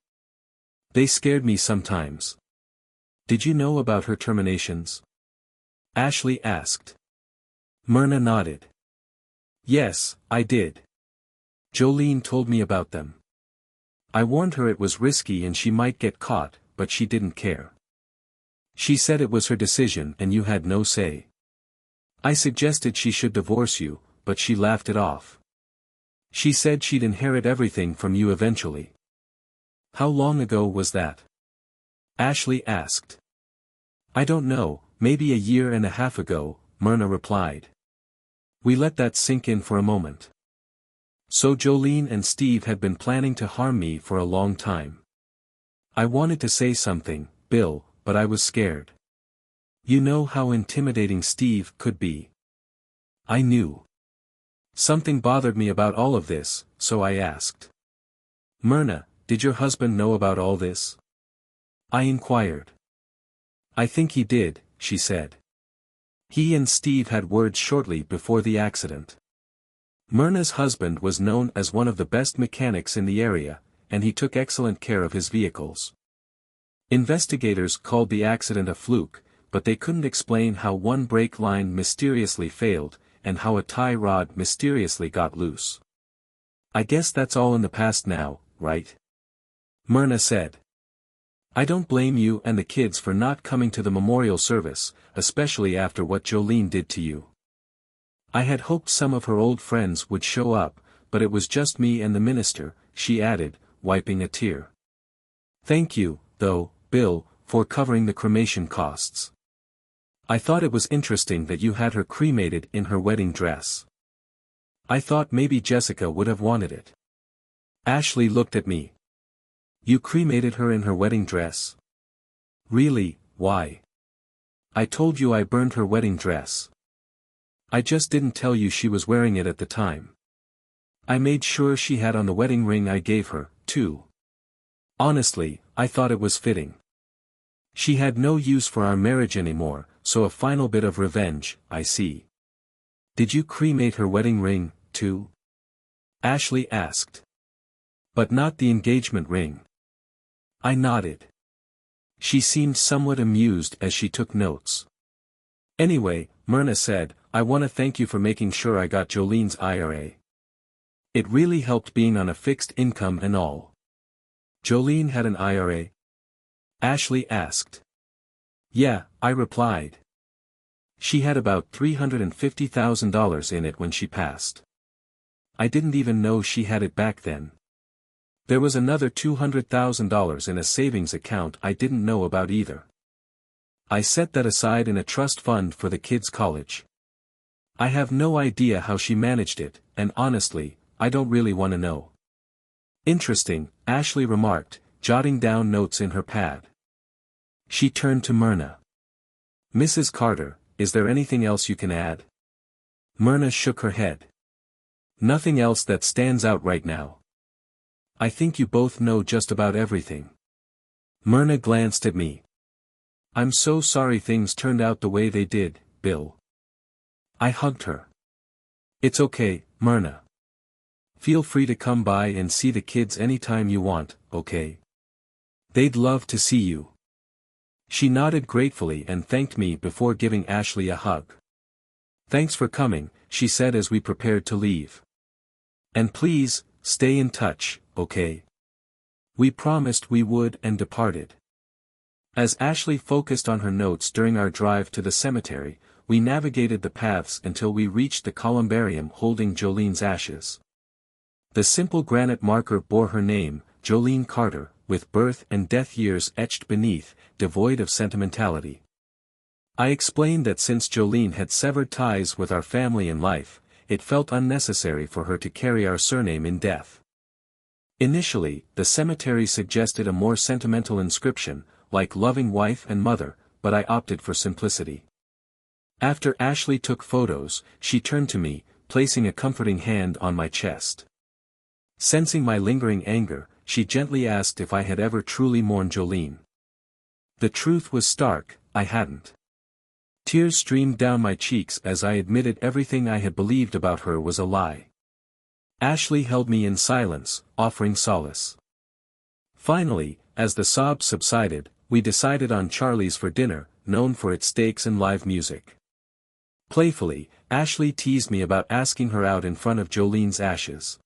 They scared me sometimes. Did you know about her terminations? Ashley asked. Myrna nodded. Yes, I did. Jolene told me about them. I warned her it was risky and she might get caught, but she didn't care. She said it was her decision and you had no say. I suggested she should divorce you, but she laughed it off. She said she'd inherit everything from you eventually. How long ago was that? Ashley asked. I don't know, maybe 1.5 years ago, Myrna replied. We let that sink in for a moment. So Jolene and Steve had been planning to harm me for a long time. I wanted to say something, Bill, but I was scared. You know how intimidating Steve could be. I knew. Something bothered me about all of this, so I asked. Myrna, did your husband know about all this? I inquired. I think he did, she said. He and Steve had words shortly before the accident. Myrna's husband was known as one of the best mechanics in the area, and he took excellent care of his vehicles. Investigators called the accident a fluke, but they couldn't explain how one brake line mysteriously failed, and how a tie rod mysteriously got loose. I guess that's all in the past now, right? Myrna said. I don't blame you and the kids for not coming to the memorial service, especially after what Jolene did to you. I had hoped some of her old friends would show up, but it was just me and the minister, she added, wiping a tear. Thank you, though, Bill, for covering the cremation costs. I thought it was interesting that you had her cremated in her wedding dress. I thought maybe Jessica would have wanted it. Ashley looked at me. You cremated her in her wedding dress? Really, why? I told you I burned her wedding dress. I just didn't tell you she was wearing it at the time. I made sure she had on the wedding ring I gave her, too. Honestly, I thought it was fitting. She had no use for our marriage anymore, so a final bit of revenge, I see. Did you cremate her wedding ring, too? Ashley asked. But not the engagement ring. I nodded. She seemed somewhat amused as she took notes. Anyway, Myrna said, I want to thank you for making sure I got Jolene's IRA. It really helped being on a fixed income and all. Jolene had an IRA? Ashley asked. Yeah, I replied. She had about $350,000 in it when she passed. I didn't even know she had it back then. There was another $200,000 in a savings account I didn't know about either. I set that aside in a trust fund for the kids' college. I have no idea how she managed it, and honestly, I don't really want to know. Interesting, Ashley remarked, jotting down notes in her pad. She turned to Myrna. Mrs. Carter, is there anything else you can add? Myrna shook her head. Nothing else that stands out right now. I think you both know just about everything. Myrna glanced at me. I'm so sorry things turned out the way they did, Bill. I hugged her. It's okay, Myrna. Feel free to come by and see the kids anytime you want, okay? They'd love to see you. She nodded gratefully and thanked me before giving Ashley a hug. Thanks for coming, she said as we prepared to leave. And please, stay in touch, okay? We promised we would and departed. As Ashley focused on her notes during our drive to the cemetery, we navigated the paths until we reached the columbarium holding Jolene's ashes. The simple granite marker bore her name, Jolene Carter, with birth and death years etched beneath, devoid of sentimentality. I explained that since Jolene had severed ties with our family in life, it felt unnecessary for her to carry our surname in death. Initially, the cemetery suggested a more sentimental inscription, like loving wife and mother, but I opted for simplicity. After Ashley took photos, she turned to me, placing a comforting hand on my chest. Sensing my lingering anger, she gently asked if I had ever truly mourned Jolene. The truth was stark, I hadn't. Tears streamed down my cheeks as I admitted everything I had believed about her was a lie. Ashley held me in silence, offering solace. Finally, as the sobs subsided, we decided on Charlie's for dinner, known for its steaks and live music. Playfully, Ashley teased me about asking her out in front of Jolene's ashes.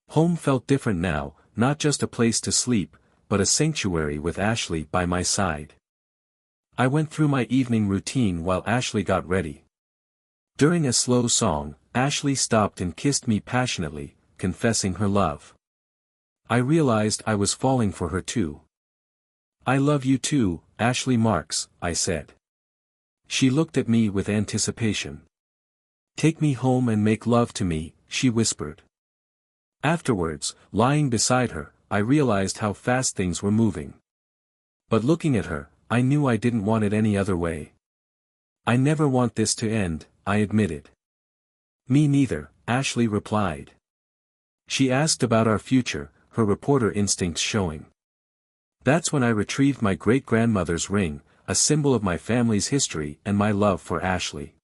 Home felt different now, not just a place to sleep, but a sanctuary with Ashley by my side. I went through my evening routine while Ashley got ready. During a slow song, Ashley stopped and kissed me passionately, confessing her love. I realized I was falling for her too. I love you too, Ashley Marks, I said. She looked at me with anticipation. Take me home and make love to me, she whispered. Afterwards, lying beside her, I realized how fast things were moving. But looking at her, I knew I didn't want it any other way. I never want this to end, I admitted. Me neither, Ashley replied. She asked about our future, her reporter instincts showing. That's when I retrieved my great-grandmother's ring, a symbol of my family's history and my love for Ashley.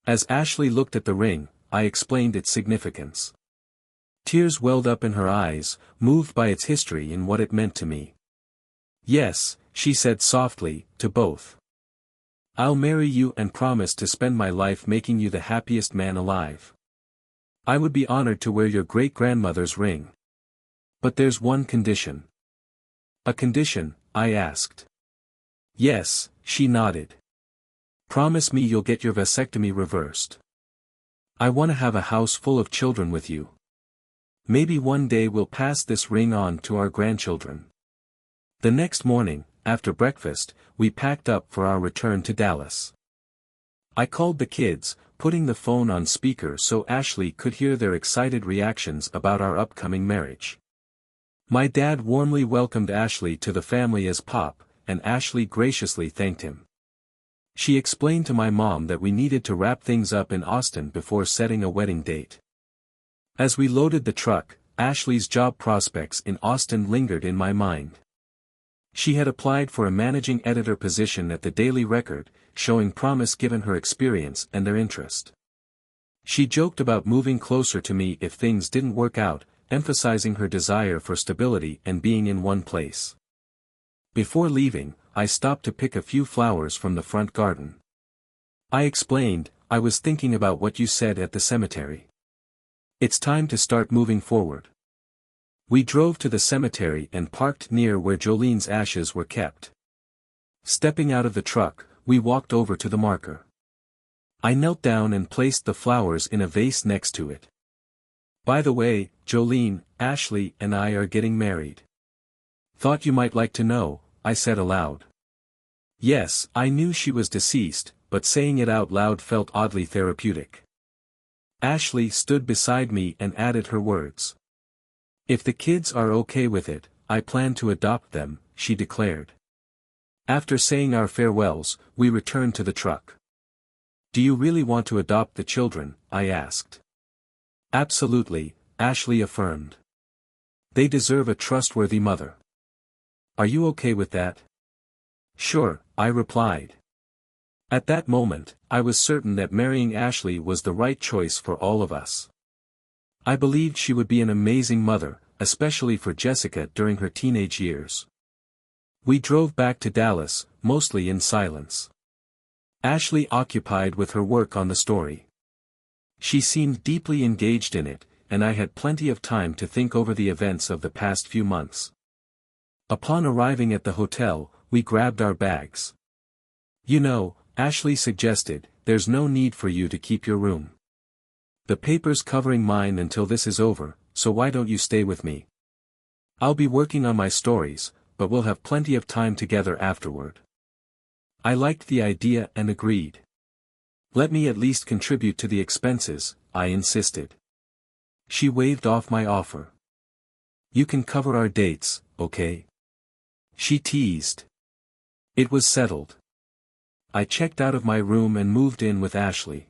As Ashley looked at the ring, I explained its significance. Tears welled up in her eyes, moved by its history and what it meant to me. Yes, she said softly, to both. I'll marry you and promise to spend my life making you the happiest man alive. I would be honored to wear your great-grandmother's ring. But there's one condition. A condition, I asked. Yes, she nodded. Promise me you'll get your vasectomy reversed. I want to have a house full of children with you. Maybe one day we'll pass this ring on to our grandchildren. The next morning, after breakfast, we packed up for our return to Dallas. I called the kids, putting the phone on speaker so Ashley could hear their excited reactions about our upcoming marriage. My dad warmly welcomed Ashley to the family as Pop, and Ashley graciously thanked him. She explained to my mom that we needed to wrap things up in Austin before setting a wedding date. As we loaded the truck, Ashley's job prospects in Austin lingered in my mind. She had applied for a managing editor position at the Daily Record, showing promise given her experience and their interest. She joked about moving closer to me if things didn't work out, emphasizing her desire for stability and being in one place. Before leaving, I stopped to pick a few flowers from the front garden. I explained, I was thinking about what you said at the cemetery. It's time to start moving forward. We drove to the cemetery and parked near where Jolene's ashes were kept. Stepping out of the truck, we walked over to the marker. I knelt down and placed the flowers in a vase next to it. By the way, Jolene, Ashley and I are getting married. Thought you might like to know, I said aloud. Yes, I knew she was deceased, but saying it out loud felt oddly therapeutic. Ashley stood beside me and added her words. If the kids are okay with it, I plan to adopt them, she declared. After saying our farewells, we returned to the truck. Do you really want to adopt the children? I asked. Absolutely, Ashley affirmed. They deserve a trustworthy mother. Are you okay with that? Sure, I replied. At that moment, I was certain that marrying Ashley was the right choice for all of us. I believed she would be an amazing mother, especially for Jessica during her teenage years. We drove back to Dallas, mostly in silence. Ashley occupied with her work on the story. She seemed deeply engaged in it, and I had plenty of time to think over the events of the past few months. Upon arriving at the hotel, we grabbed our bags. You know, Ashley suggested, there's no need for you to keep your room. The paper's covering mine until this is over, so why don't you stay with me? I'll be working on my stories, but we'll have plenty of time together afterward. I liked the idea and agreed. Let me at least contribute to the expenses, I insisted. She waved off my offer. You can cover our dates, okay? She teased. It was settled. I checked out of my room and moved in with Ashley.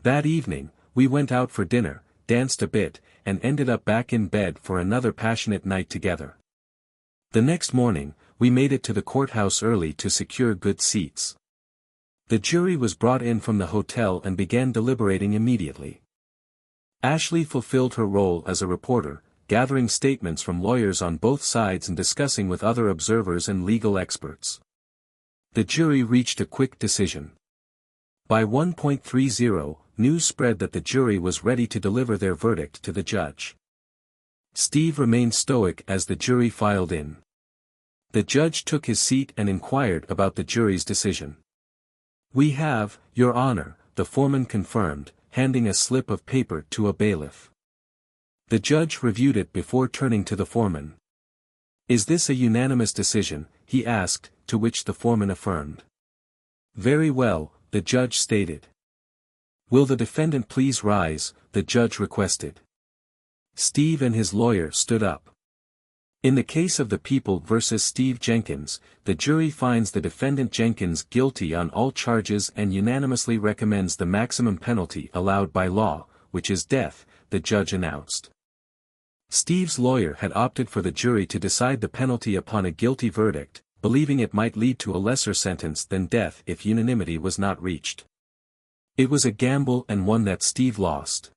That evening, we went out for dinner, danced a bit, and ended up back in bed for another passionate night together. The next morning, we made it to the courthouse early to secure good seats. The jury was brought in from the hotel and began deliberating immediately. Ashley fulfilled her role as a reporter, gathering statements from lawyers on both sides and discussing with other observers and legal experts. The jury reached a quick decision. By 1.30, news spread that the jury was ready to deliver their verdict to the judge. Steve remained stoic as the jury filed in. The judge took his seat and inquired about the jury's decision. We have, Your Honor, the foreman confirmed, handing a slip of paper to a bailiff. The judge reviewed it before turning to the foreman. Is this a unanimous decision? He asked, to which the foreman affirmed. Very well, the judge stated. Will the defendant please rise? The judge requested. Steve and his lawyer stood up. In the case of the People versus Steve Jenkins, the jury finds the defendant Jenkins guilty on all charges and unanimously recommends the maximum penalty allowed by law, which is death, the judge announced. Steve's lawyer had opted for the jury to decide the penalty upon a guilty verdict, believing it might lead to a lesser sentence than death if unanimity was not reached. It was a gamble and one that Steve lost.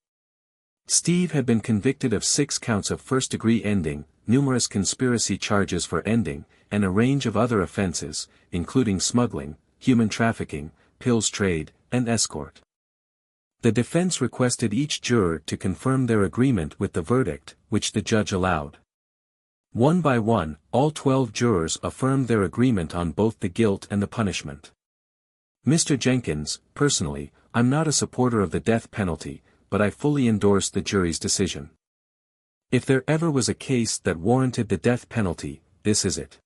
Steve had been convicted of 6 counts of first-degree ending, numerous conspiracy charges for ending, and a range of other offenses, including smuggling, human trafficking, pills trade, and escort. The defense requested each juror to confirm their agreement with the verdict, which the judge allowed. One by one, all 12 jurors affirmed their agreement on both the guilt and the punishment. Mr. Jenkins, personally, I'm not a supporter of the death penalty, but I fully endorse the jury's decision. If there ever was a case that warranted the death penalty, this is it.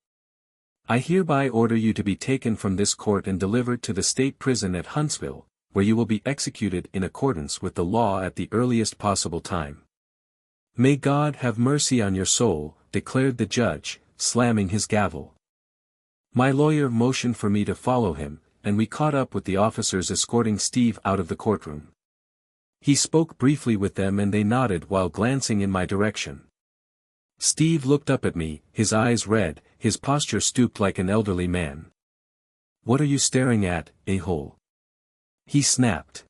I hereby order you to be taken from this court and delivered to the state prison at Huntsville, where you will be executed in accordance with the law at the earliest possible time. May God have mercy on your soul, declared the judge, slamming his gavel. My lawyer motioned for me to follow him, and we caught up with the officers escorting Steve out of the courtroom. He spoke briefly with them and they nodded while glancing in my direction. Steve looked up at me, his eyes red, his posture stooped like an elderly man. What are you staring at, a-hole? He snapped.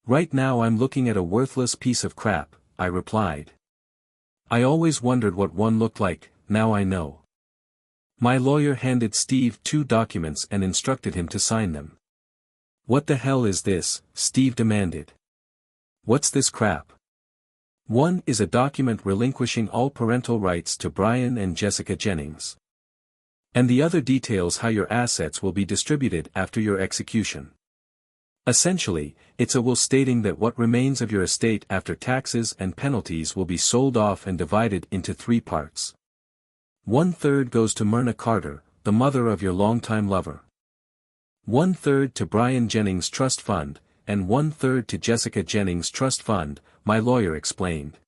Right now I'm looking at a worthless piece of crap, I replied. I always wondered what one looked like, now I know. My lawyer handed Steve 2 documents and instructed him to sign them. What the hell is this? Steve demanded. What's this crap? One is a document relinquishing all parental rights to Brian and Jessica Jennings. And the other details how your assets will be distributed after your execution. Essentially, it's a will stating that what remains of your estate after taxes and penalties will be sold off and divided into 3 parts. 1/3 goes to Myrna Carter, the mother of your longtime lover. 1/3 to Brian Jennings Trust Fund, and 1/3 to Jessica Jennings Trust Fund, my lawyer explained.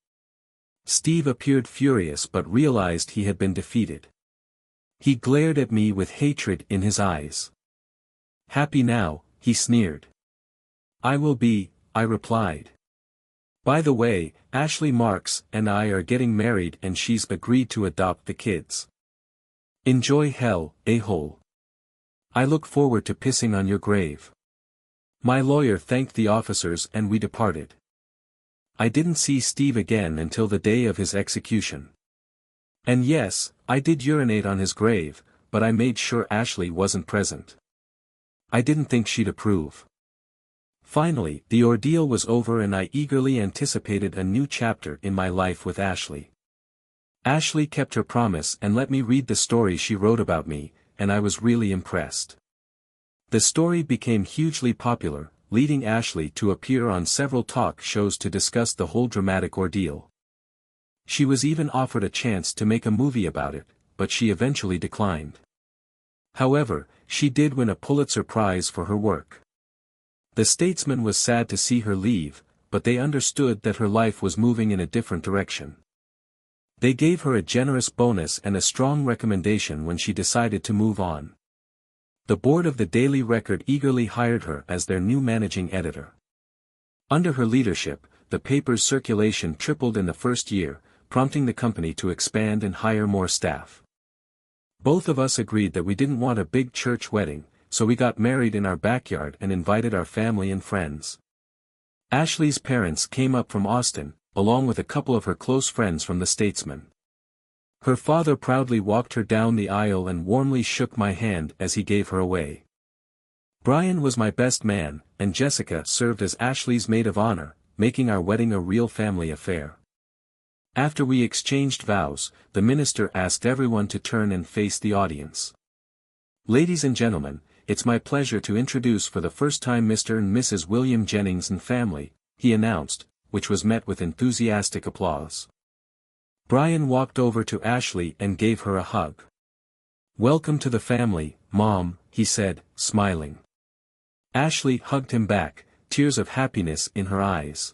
Steve appeared furious but realized he had been defeated. He glared at me with hatred in his eyes. Happy now, he sneered. I will be, I replied. By the way, Ashley Marks and I are getting married and she's agreed to adopt the kids. Enjoy hell, a-hole. I look forward to pissing on your grave. My lawyer thanked the officers and we departed. I didn't see Steve again until the day of his execution. And yes, I did urinate on his grave, but I made sure Ashley wasn't present. I didn't think she'd approve. Finally, the ordeal was over and I eagerly anticipated a new chapter in my life with Ashley. Ashley kept her promise and let me read the story she wrote about me, and I was really impressed. The story became hugely popular, leading Ashley to appear on several talk shows to discuss the whole dramatic ordeal. She was even offered a chance to make a movie about it, but she eventually declined. However, she did win a Pulitzer Prize for her work. The Statesman was sad to see her leave, but they understood that her life was moving in a different direction. They gave her a generous bonus and a strong recommendation when she decided to move on. The board of the Daily Record eagerly hired her as their new managing editor. Under her leadership, the paper's circulation tripled in the first year, prompting the company to expand and hire more staff. Both of us agreed that we didn't want a big church wedding, so we got married in our backyard and invited our family and friends. Ashley's parents came up from Austin, along with a couple of her close friends from the Statesman. Her father proudly walked her down the aisle and warmly shook my hand as he gave her away. Brian was my best man, and Jessica served as Ashley's maid of honor, making our wedding a real family affair. After we exchanged vows, the minister asked everyone to turn and face the audience. Ladies and gentlemen, it's my pleasure to introduce for the first time Mr. and Mrs. William Jennings and family, he announced, which was met with enthusiastic applause. Brian walked over to Ashley and gave her a hug. Welcome to the family, Mom, he said, smiling. Ashley hugged him back, tears of happiness in her eyes.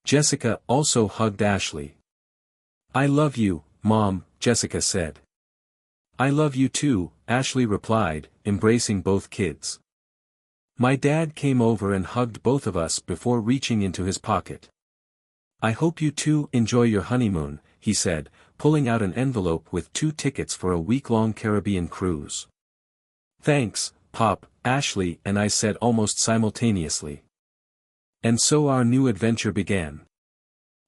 Jessica also hugged Ashley. I love you, Mom, Jessica said. I love you too, Ashley replied, embracing both kids. My dad came over and hugged both of us before reaching into his pocket. I hope you two enjoy your honeymoon, he said, pulling out an envelope with 2 tickets for a week-long Caribbean cruise. Thanks, Pop, Ashley and I said almost simultaneously. And so our new adventure began.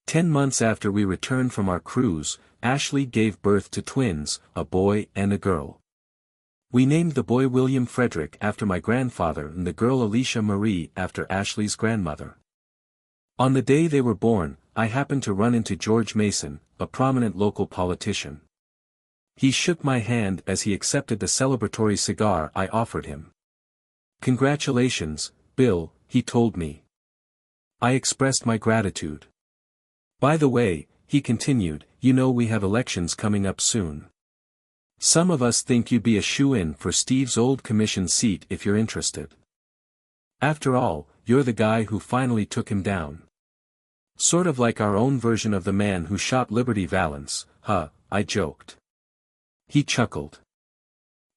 10 months after we returned from our cruise, Ashley gave birth to twins, a boy and a girl. We named the boy William Frederick after my grandfather and the girl Alicia Marie after Ashley's grandmother. On the day they were born, I happened to run into George Mason, a prominent local politician. He shook my hand as he accepted the celebratory cigar I offered him. Congratulations, Bill, he told me. I expressed my gratitude. By the way, he continued, you know we have elections coming up soon. Some of us think you'd be a shoo-in for Steve's old commission seat if you're interested. After all, you're the guy who finally took him down. Sort of like our own version of the man who shot Liberty Valance, huh, I joked. He chuckled.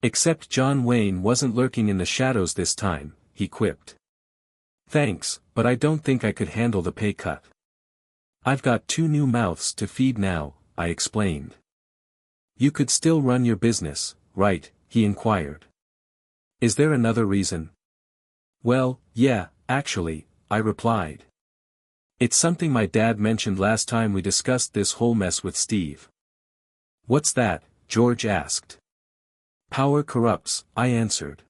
Except John Wayne wasn't lurking in the shadows this time, he quipped. Thanks, but I don't think I could handle the pay cut. I've got 2 new mouths to feed now, I explained. You could still run your business, right? He inquired. Is there another reason? Well, yeah, actually, I replied. It's something my dad mentioned last time we discussed this whole mess with Steve. What's that? George asked. Power corrupts, I answered.